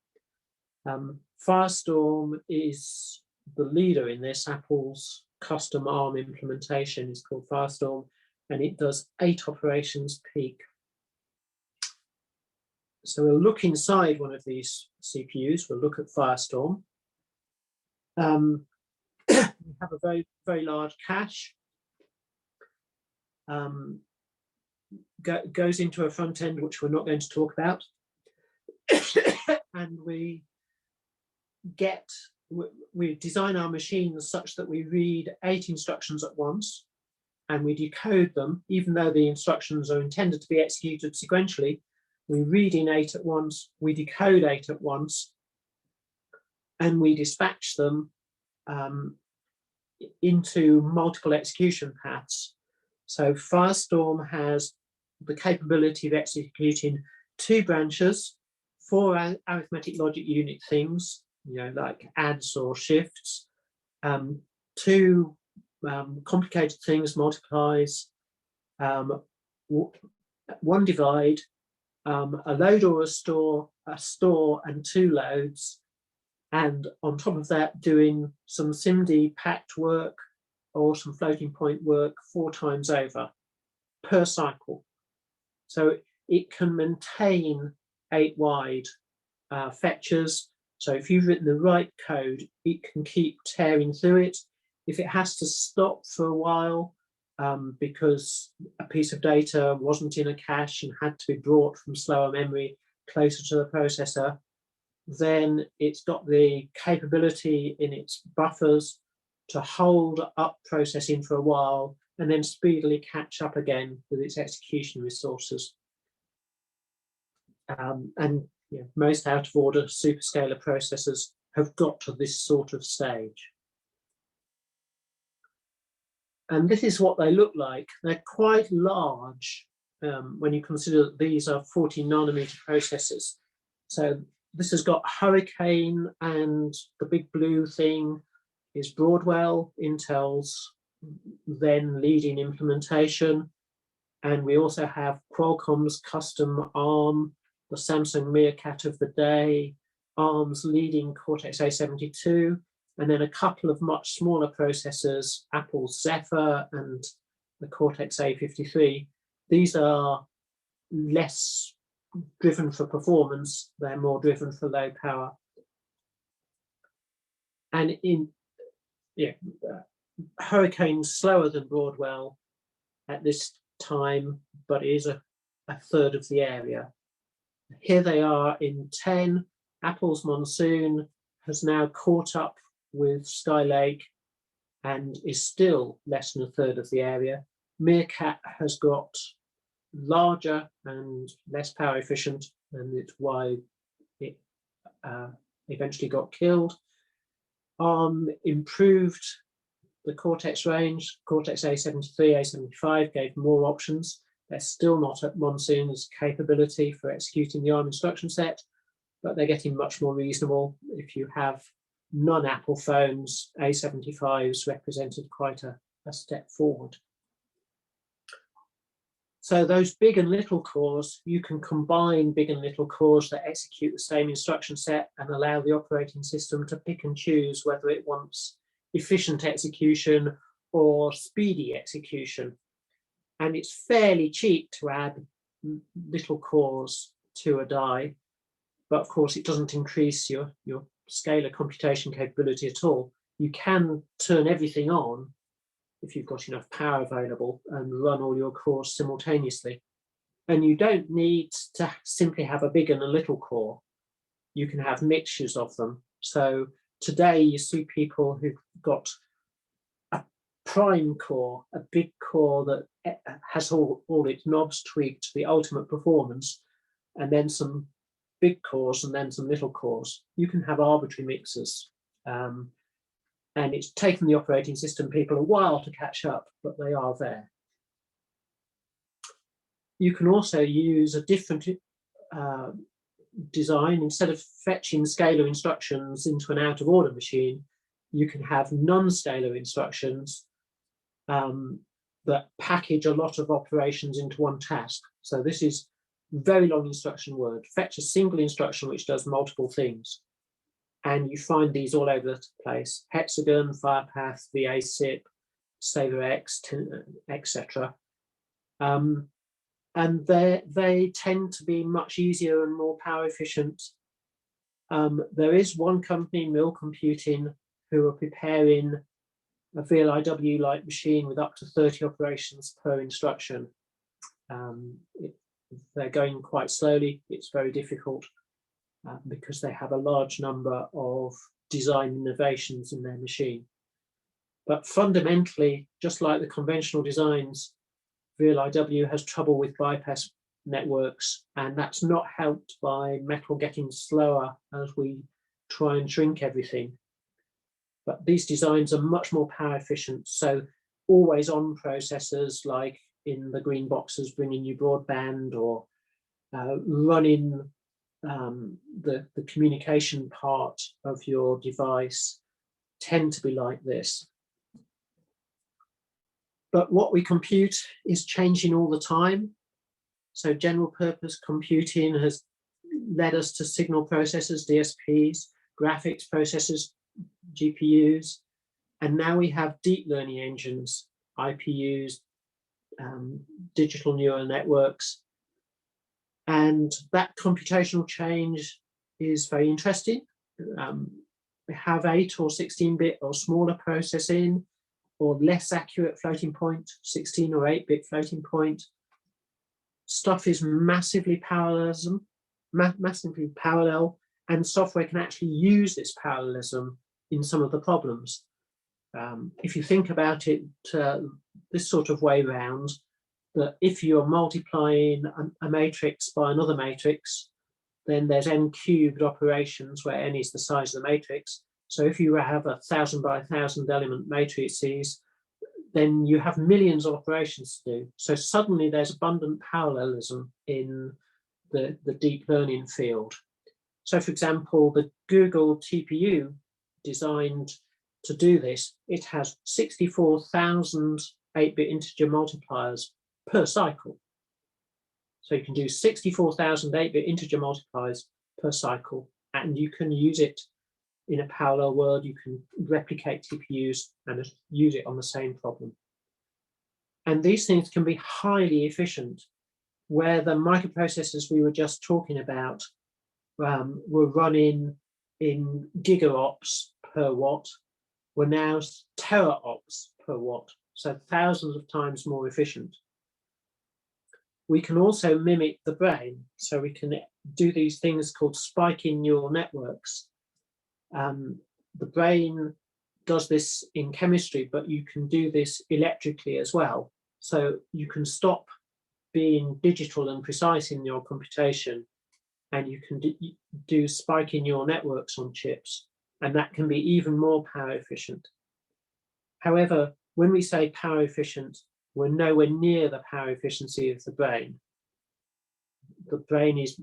Firestorm is the leader in this. Apple's custom ARM implementation is called Firestorm, and it does 8 operations peak. So we'll look inside one of these CPUs. We'll look at Firestorm. We have a very, very large cache. Goes into a front end, which we're not going to talk about. And we design our machines such that we read 8 instructions at once, and we decode them, even though the instructions are intended to be executed sequentially. We read in 8 at once, we decode 8 at once, and we dispatch them into multiple execution paths. So Firestorm has the capability of executing 2 branches, 4 arithmetic logic unit things, like adds or shifts, 2 complicated things, multiplies, 1 divide, a load or a store, and 2 loads, and on top of that doing some SIMD packed work or some floating point work 4 times over per cycle. So it can maintain 8 wide fetchers. So if you've written the right code, it can keep tearing through it. If it has to stop for a while because a piece of data wasn't in a cache and had to be brought from slower memory closer to the processor, then it's got the capability in its buffers to hold up processing for a while and then speedily catch up again with its execution resources. Most out-of-order superscalar processors have got to this sort of stage. And this is what they look like. They're quite large when you consider that these are 40 nanometer processors. So this has got Hurricane, and the big blue thing is Broadwell, Intel's then leading implementation. And we also have Qualcomm's custom ARM, the Samsung Meerkat of the day, ARM's leading Cortex-A72, and then a couple of much smaller processors, Apple's Zephyr and the Cortex-A53. These are less driven for performance, they're more driven for low power. And Hurricane's slower than Broadwell at this time, but is a third of the area. Here they are in 10. Apple's Monsoon has now caught up with Skylake and is still less than a third of the area. Meerkat has got larger and less power efficient, and it's why it eventually got killed. ARM improved the Cortex range. Cortex A73, A75 gave more options. They're still not at Monsoon's capability for executing the ARM instruction set, but they're getting much more reasonable. If you have non-Apple phones, A75s represented quite a step forward. So those big and little cores, you can combine big and little cores that execute the same instruction set and allow the operating system to pick and choose whether it wants efficient execution or speedy execution. And it's fairly cheap to add little cores to a die, but of course it doesn't increase your scalar computation capability at all. You can turn everything on if you've got enough power available and run all your cores simultaneously. And you don't need to simply have a big and a little core. You can have mixtures of them. So today you see people who've got a prime core, a big core that has all its knobs tweaked to the ultimate performance, and then some big cores and then some little cores. You can have arbitrary mixers. And it's taken the operating system people a while to catch up, but they are there. You can also use a different design. Instead of fetching scalar instructions into an out-of-order machine, you can have non-scalar instructions that package a lot of operations into one task. So this is very long instruction word. Fetch a single instruction which does multiple things. And you find these all over the place: Hexagon, Firepath, VASIP, SaverX, etc. And they tend to be much easier and more power efficient. There is one company, Mill Computing, who are preparing a VLIW-like machine with up to 30 operations per instruction. They're going quite slowly. It's very difficult. Because they have a large number of design innovations in their machine. But fundamentally, just like the conventional designs, VLIW has trouble with bypass networks, and that's not helped by metal getting slower as we try and shrink everything. But these designs are much more power efficient. So always on processors, like in the green boxes bringing you broadband, or running the communication part of your device, tend to be like this. But what we compute is changing all the time. So general purpose computing has led us to signal processors, DSPs, graphics processors, GPUs, and now we have deep learning engines, IPUs, digital neural networks. And that computational change is very interesting. We have 8 or 16-bit or smaller processing, or less accurate floating point, 16 or 8-bit floating point. Stuff is massively parallelism, massively parallel, and software can actually use this parallelism in some of the problems. If you think about it this sort of way round, that if you're multiplying a matrix by another matrix, then there's n cubed operations where n is the size of the matrix. So if you have 1,000 by 1,000 element matrices, then you have millions of operations to do. So suddenly there's abundant parallelism in the deep learning field. So for example, the Google TPU designed to do this, it has 64,000 8-bit integer multipliers per cycle. So you can do 64,000 8-bit integer multipliers per cycle, and you can use it in a parallel world. You can replicate TPUs and use it on the same problem. And these things can be highly efficient, where the microprocessors we were just talking about were running in gigaops per watt, were now teraops per watt, so thousands of times more efficient. We can also mimic the brain, so we can do these things called spiking neural networks. The brain does this in chemistry, but you can do this electrically as well. So you can stop being digital and precise in your computation, and you can do spiking neural networks on chips, and that can be even more power efficient. However, when we say power efficient, we're nowhere near the power efficiency of the brain. The brain is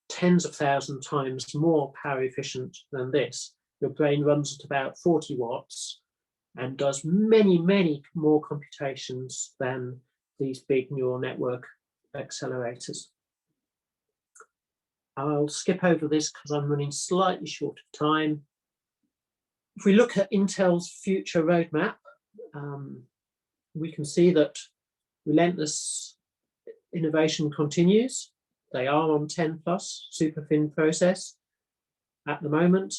tens of thousands times more power efficient than this. Your brain runs at about 40 watts and does many, many more computations than these big neural network accelerators. I'll skip over this because I'm running slightly short of time. If we look at Intel's future roadmap, we can see that relentless innovation continues. They are on 10+ superfin process at the moment.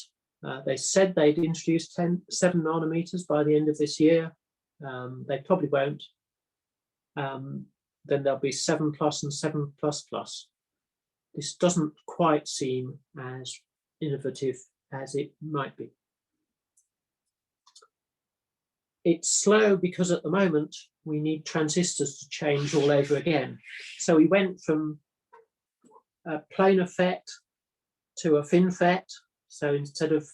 They said they'd introduce 7 nanometers by the end of this year. They probably won't. Then there'll be 7+ and 7++. This doesn't quite seem as innovative as it might be. It's slow because at the moment we need transistors to change all over again. So we went from a planar FET to a FinFET. So instead of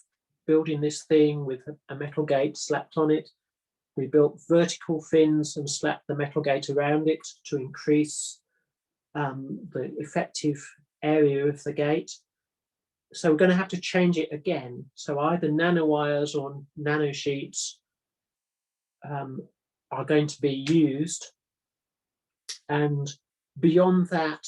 building this thing with a metal gate slapped on it, we built vertical fins and slapped the metal gate around it to increase the effective area of the gate. So we're going to have to change it again. So either nanowires or nanosheets are going to be used, and beyond that,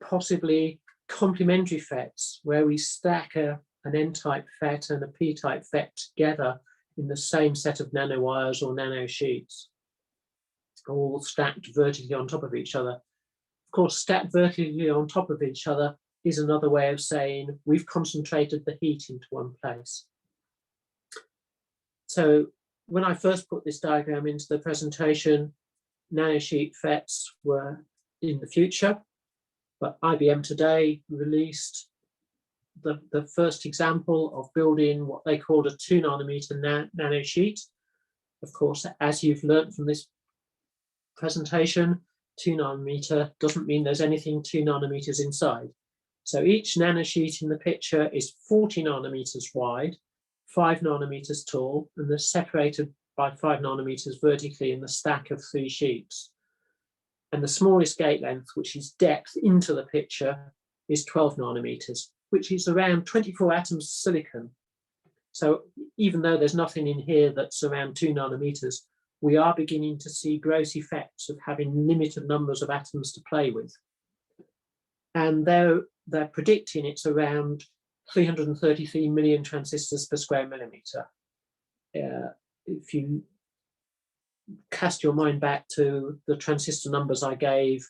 possibly complementary FETs, where we stack an N-type FET and a P-type FET together in the same set of nanowires or nanosheets, all stacked vertically on top of each other. Of course, stacked vertically on top of each other is another way of saying we've concentrated the heat into one place. So when I first put this diagram into the presentation, nanosheet FETs were in the future, but IBM today released the first example of building what they called a 2 nanometer nanosheet. Of course, as you've learned from this presentation, 2 nanometer doesn't mean there's anything 2 nanometers inside. So each nanosheet in the picture is 40 nanometers wide, 5 nanometers tall, and they're separated by 5 nanometers vertically in the stack of 3 sheets. And the smallest gate length, which is depth into the picture, is 12 nanometers, which is around 24 atoms of silicon. So even though there's nothing in here that's around 2 nanometers, we are beginning to see gross effects of having limited numbers of atoms to play with. And they're predicting it's around 333 million transistors per square millimeter. If you cast your mind back to the transistor numbers I gave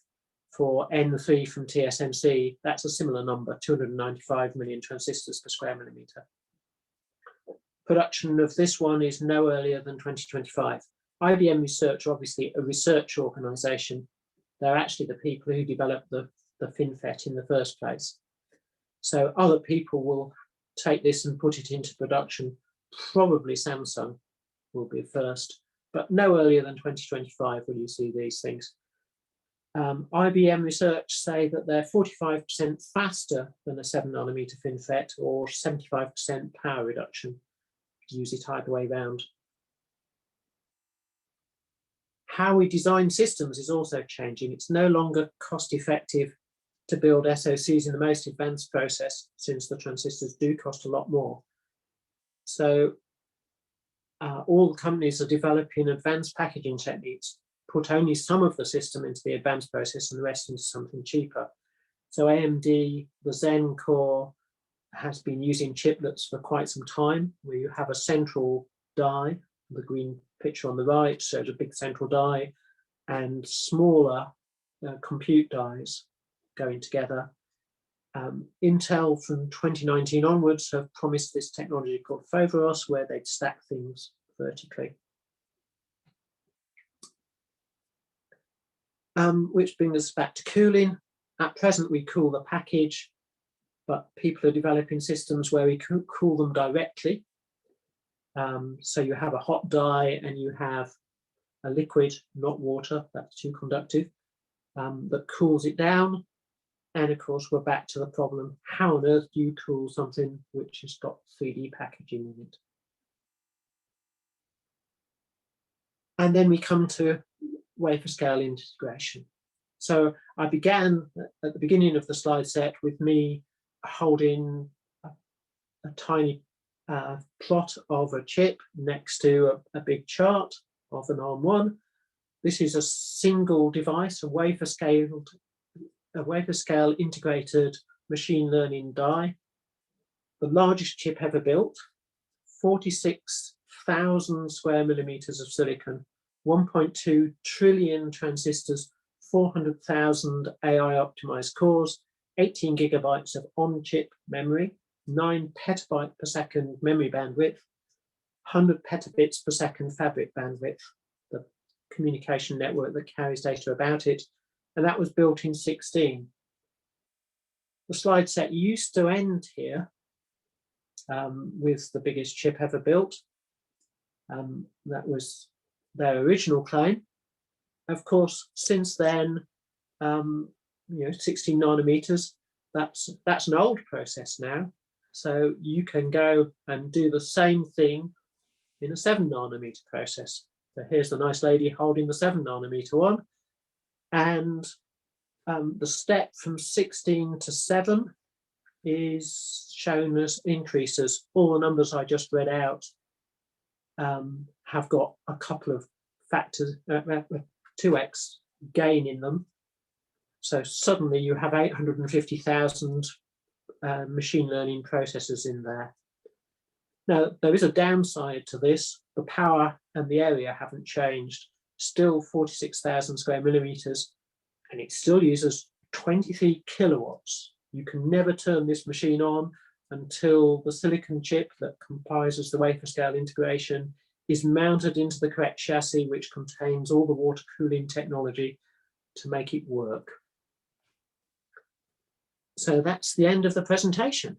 for N3 from TSMC, that's a similar number, 295 million transistors per square millimeter. Production of this one is no earlier than 2025. IBM Research are obviously a research organization. They're actually the people who developed the FinFET in the first place. So other people will take this and put it into production. Probably Samsung will be first, but no earlier than 2025 will you see these things. IBM Research say that they're 45% faster than a 7 nanometer FinFET or 75% power reduction. Use it either way round. How we design systems is also changing. It's no longer cost effective to build SoCs in the most advanced process, since the transistors do cost a lot more. So all the companies are developing advanced packaging techniques, put only some of the system into the advanced process and the rest into something cheaper. So AMD, the Zen core, has been using chiplets for quite some time, where you have a central die. The green picture on the right shows a big central die and smaller compute dies going together. Intel from 2019 onwards have promised this technology called Foveros, where they'd stack things vertically. Which brings us back to cooling. At present, we cool the package, but people are developing systems where we cool them directly. So you have a hot die and you have a liquid, not water, that's too conductive, that cools it down. And of course, we're back to the problem, how on earth do you cool something which has got 3D packaging in it? And then we come to wafer scale integration. So I began at the beginning of the slide set with me holding a tiny plot of a chip next to a big chart of an ARM1. This is a single device, a wafer scale integrated machine learning die, the largest chip ever built, 46,000 square millimeters of silicon, 1.2 trillion transistors, 400,000 AI optimized cores, 18 gigabytes of on-chip memory, 9 petabyte per second memory bandwidth, 100 petabits per second fabric bandwidth, the communication network that carries data about it, and that was built in 2016. The slide set used to end here with the biggest chip ever built. That was their original claim. Of course, since then, 16 nanometers, that's an old process now. So you can go and do the same thing in a 7 nanometer process. So here's the nice lady holding the 7 nanometer one. And the step from 16 to 7 is shown as increases. All the numbers I just read out have got a couple of factors, 2x gain in them. So suddenly you have 850,000 machine learning processors in there. Now, there is a downside to this. The power and the area haven't changed. Still 46,000 square millimeters, and it still uses 23 kilowatts. You can never turn this machine on until the silicon chip that comprises the wafer scale integration is mounted into the correct chassis, which contains all the water cooling technology to make it work. So that's the end of the presentation.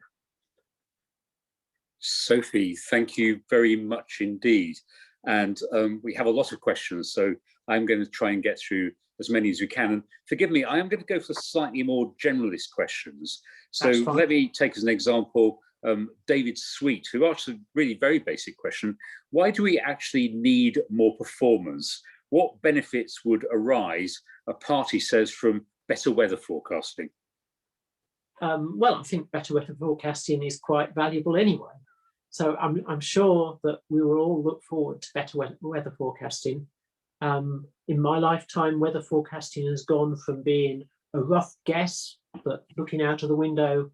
Sophie, thank you very much indeed. And we have a lot of questions, so I'm going to try and get through as many as we can. And forgive me, I am going to go for slightly more generalist questions. So let me take as an example David Sweet, who asked a really very basic question. Why do we actually need more performance? What benefits would arise, a party says, from better weather forecasting? Well, I think better weather forecasting is quite valuable anyway. So I'm sure that we will all look forward to better weather forecasting. In my lifetime, weather forecasting has gone from being a rough guess that looking out of the window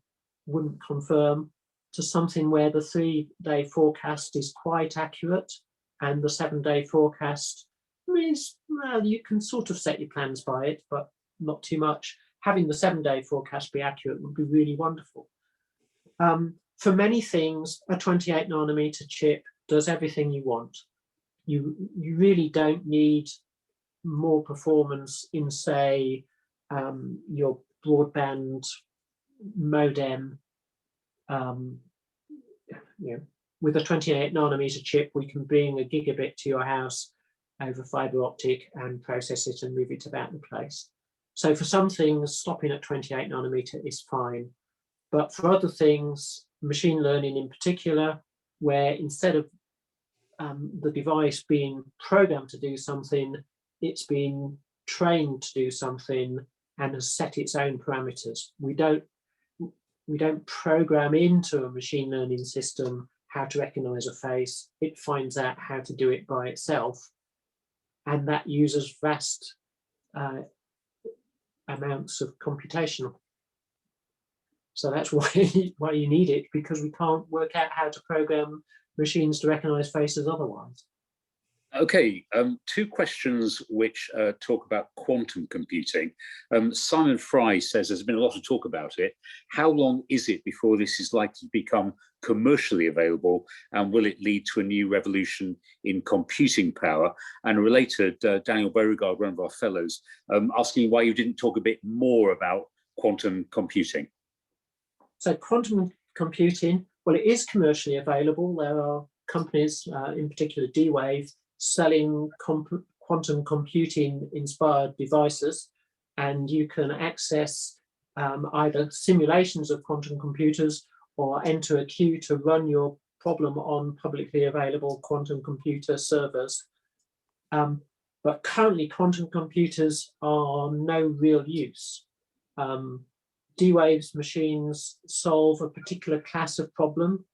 wouldn't confirm to something where the 3-day forecast is quite accurate and the 7-day forecast is, well, you can sort of set your plans by it, but not too much. Having the 7-day forecast be accurate would be really wonderful. For many things, a 28 nanometer chip does everything you want. You really don't need more performance in, say, your broadband modem. With a 28 nanometer chip, we can bring a gigabit to your house over fiber optic and process it and move it about the place. So for some things, stopping at 28 nanometer is fine. But for other things, machine learning in particular, where instead of the device being programmed to do something, it's been trained to do something and has set its own parameters. We don't program into a machine learning system how to recognize a face. It finds out how to do it by itself. And that uses vast amounts of computational. So that's why you need it, because we can't work out how to program machines to recognize faces otherwise. Okay, 2 questions which talk about quantum computing. Simon Fry says there's been a lot of talk about it. How long is it before this is likely to become commercially available, and will it lead to a new revolution in computing power? And related, Daniel Beauregard, one of our fellows, asking why you didn't talk a bit more about quantum computing. So quantum computing, well, it is commercially available. There are companies, in particular D-Wave, selling quantum computing inspired devices, and you can access either simulations of quantum computers or enter a queue to run your problem on publicly available quantum computer servers. But currently quantum computers are no real use. D-Wave's machines solve a particular class of problem,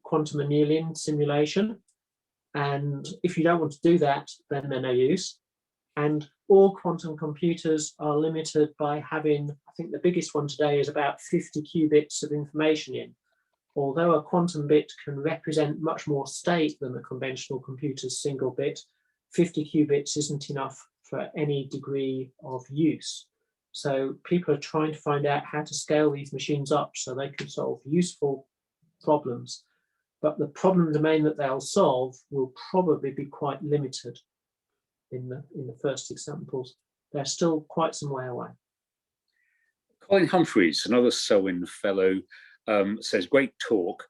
quantum annealing simulation. And if you don't want to do that, then they're no use. And all quantum computers are limited by having, I think the biggest one today is about 50 qubits of information in. Although a quantum bit can represent much more state than a conventional computer's single bit, 50 qubits isn't enough for any degree of use. So people are trying to find out how to scale these machines up so they can solve useful problems. But the problem domain that they'll solve will probably be quite limited in the first examples. They're still quite some way away. Colin Humphreys, another Selwyn fellow, says, great talk.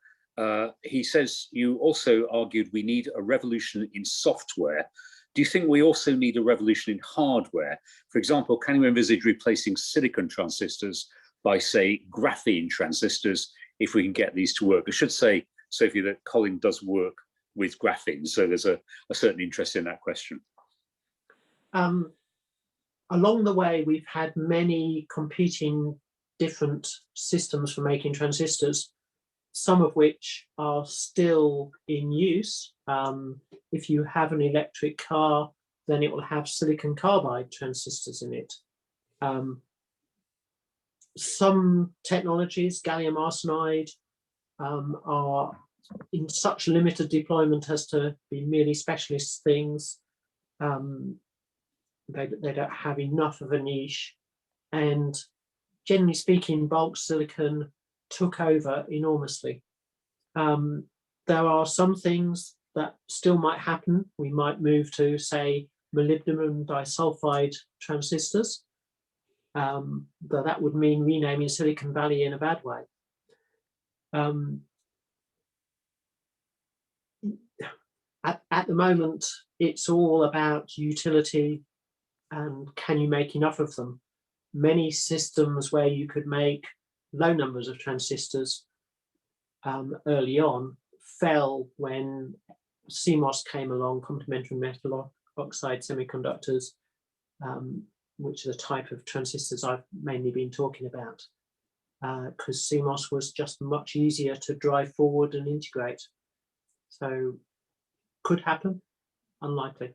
He says, you also argued we need a revolution in software. Do you think we also need a revolution in hardware? For example, can you envisage replacing silicon transistors by, say, graphene transistors, if we can get these to work? I should say, Sophie, that Colin does work with graphene, so there's a certain interest in that question. Along the way, we've had many competing different systems for making transistors, some of which are still in use. If you have an electric car, then it will have silicon carbide transistors in it. Some technologies, gallium arsenide, are in such limited deployment as to be merely specialist things. They don't have enough of a niche, and generally speaking, bulk silicon took over enormously. There are some things that still might happen. We might move to, say, molybdenum disulfide transistors, but that would mean renaming Silicon Valley in a bad way. At the moment, it's all about utility and can you make enough of them? Many systems where you could make low numbers of transistors early on fell when CMOS came along, complementary metal oxide semiconductors, which are the type of transistors I've mainly been talking about, because CMOS was just much easier to drive forward and integrate. So could happen, unlikely.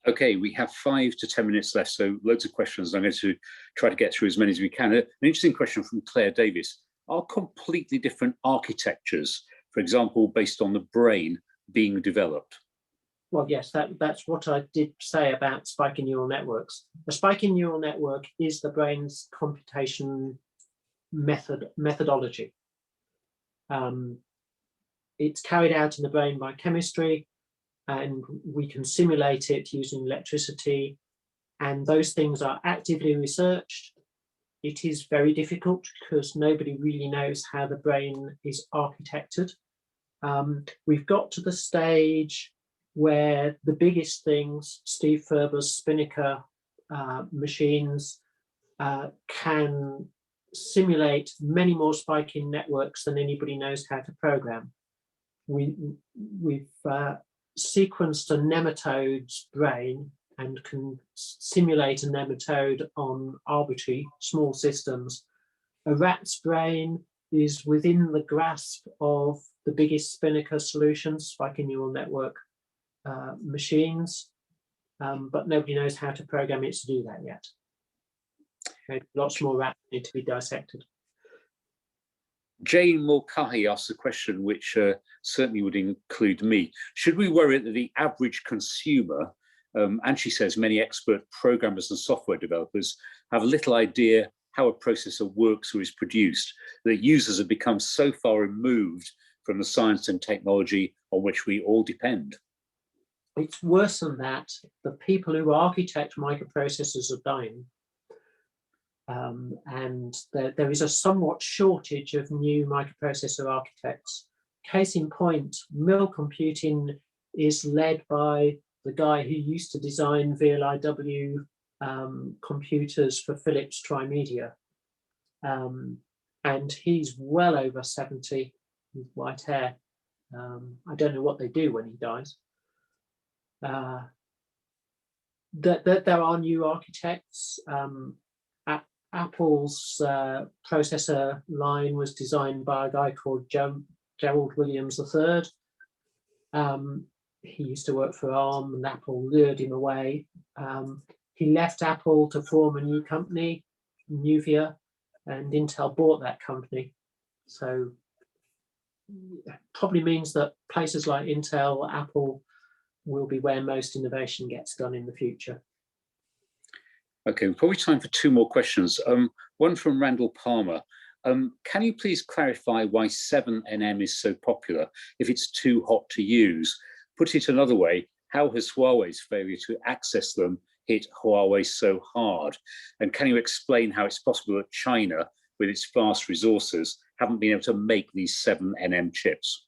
Okay, we have 5 to 10 minutes left, so loads of questions. I'm going to try to get through as many as we can. An interesting question from Claire Davis. Are completely different architectures, for example, based on the brain, being developed? Well, yes, that's what I did say about spiky neural networks. A spiky neural network is the brain's computation methodology. It's carried out in the brain by chemistry, and we can simulate it using electricity, and those things are actively researched. It is very difficult because nobody really knows how the brain is architected. We've got to the stage where the biggest things, Steve Ferber's Spinnaker machines, can simulate many more spiking networks than anybody knows how to program. We've sequenced a nematode's brain and can simulate a nematode on arbitrary small systems. A rat's brain is within the grasp of the biggest Spinnaker solutions, spiky neural network machines, but nobody knows how to program it to do that yet. Okay, lots more rats need to be dissected. Jane Mulcahy asks a question which certainly would include me. Should we worry that the average consumer, and she says many expert programmers and software developers have little idea how a processor works or is produced, that users have become so far removed from the science and technology on which we all depend? It's worse than that. The people who architect microprocessors are dying. And there is a somewhat shortage of new microprocessor architects. Case in point, mill computing is led by the guy who used to design VLIW computers for Philips Trimedia. And he's well over 70 with white hair. I don't know what they do when he dies. There are new architects. Apple's processor line was designed by a guy called Gerald Williams III. He used to work for ARM, and Apple lured him away. He left Apple to form a new company, Nuvia, and Intel bought that company. So probably means that places like Intel, Apple will be where most innovation gets done in the future. Okay, probably time for 2 more questions. One from Randall Palmer. Can you please clarify why 7nm is so popular if it's too hot to use? Put it another way, how has Huawei's failure to access them hit Huawei so hard? And can you explain how it's possible that China, with its vast resources, haven't been able to make these 7nm chips?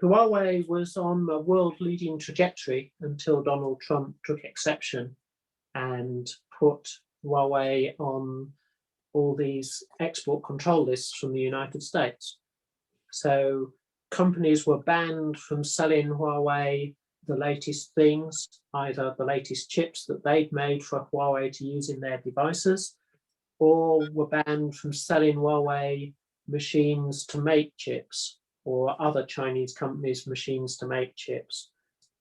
Huawei was on a world-leading trajectory until Donald Trump took exception and put Huawei on all these export control lists from the United States. So companies were banned from selling Huawei the latest things, either the latest chips that they'd made for Huawei to use in their devices, or were banned from selling Huawei machines to make chips, or other Chinese companies' machines to make chips.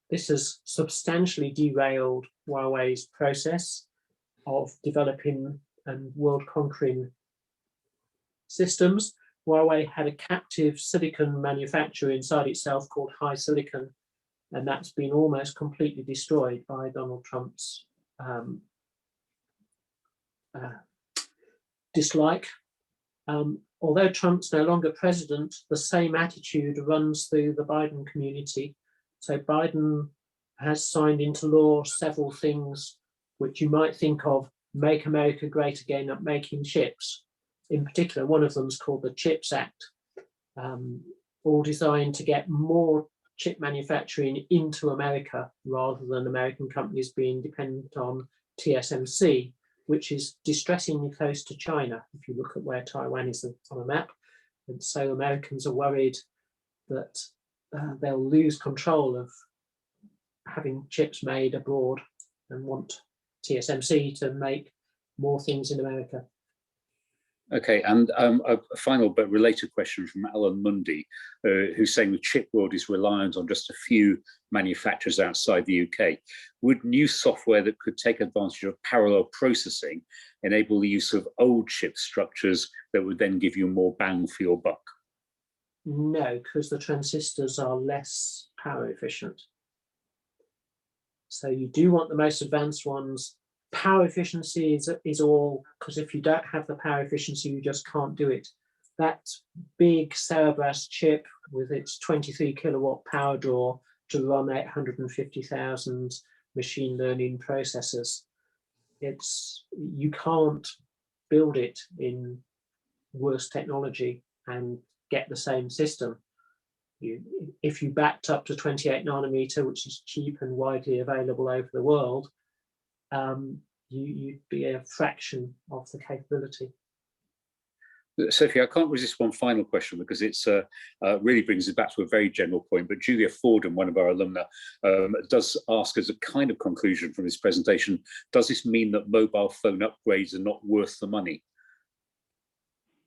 This has substantially derailed Huawei's process of developing and world-conquering systems. Huawei had a captive silicon manufacturer inside itself called HiSilicon, and that's been almost completely destroyed by Donald Trump's dislike. Although Trump's no longer president, the same attitude runs through the Biden community. So Biden has signed into law several things which you might think of, make America great again at making chips. In particular, one of them is called the CHIPS Act, all designed to get more chip manufacturing into America rather than American companies being dependent on TSMC, which is distressingly close to China, if you look at where Taiwan is on a map. And so Americans are worried that they'll lose control of having chips made abroad and want TSMC to make more things in America. Okay, and a final but related question from Alan Mundy, who's saying the chip world is reliant on just a few manufacturers outside the UK. Would new software that could take advantage of parallel processing enable the use of old chip structures that would then give you more bang for your buck? No, because the transistors are less power efficient. So you do want the most advanced ones. Power efficiency is all, because if you don't have the power efficiency, you just can't do it. That big Cerebras chip with its 23 kilowatt power draw to run 850,000 machine learning processors, you can't build it in worse technology and get the same system. If you backed up to 28 nanometer, which is cheap and widely available over the world, you'd be a fraction of the capability. Sophie, I can't resist one final question because it's really brings us back to a very general point. But Julia Fordham, one of our alumna, does ask as a kind of conclusion from this presentation, does this mean that mobile phone upgrades are not worth the money?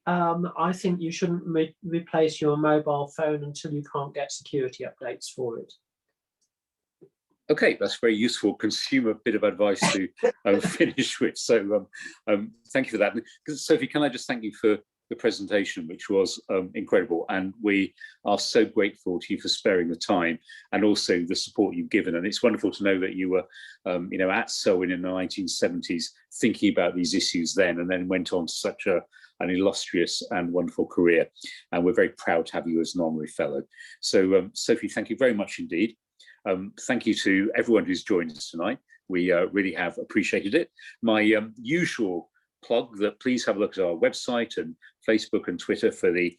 I think you shouldn't replace your mobile phone until you can't get security updates for it. Okay, that's very useful consumer bit of advice to finish with. So thank you for that. Sophie, can I just thank you for the presentation, which was incredible. And we are so grateful to you for sparing the time and also the support you've given. And it's wonderful to know that you were at Selwyn in the 1970s, thinking about these issues then, and then went on to such an illustrious and wonderful career. And we're very proud to have you as an honorary fellow. So Sophie, thank you very much indeed. Thank you to everyone who's joined us tonight. We really have appreciated it. My usual plug that please have a look at our website and Facebook and Twitter for the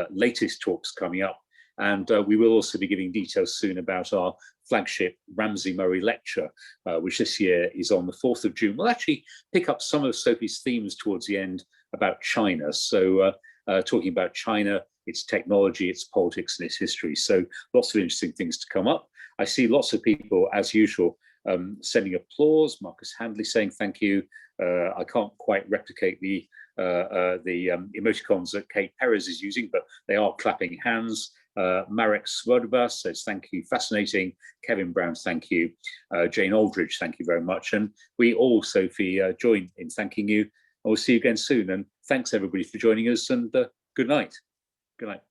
latest talks coming up. And we will also be giving details soon about our flagship Ramsey Murray lecture, which this year is on the 4th of June. We'll actually pick up some of Sophie's themes towards the end about China. So talking about China, its technology, its politics and its history. So lots of interesting things to come up. I see lots of people, as usual, sending applause. Marcus Handley saying thank you. I can't quite replicate the emoticons that Kate Perez is using, but they are clapping hands. Marek Swerdova says thank you, fascinating. Kevin Brown, thank you. Jane Aldridge, thank you very much. And we all, Sophie, join in thanking you. And we'll see you again soon. And thanks everybody for joining us, and good night. Good night.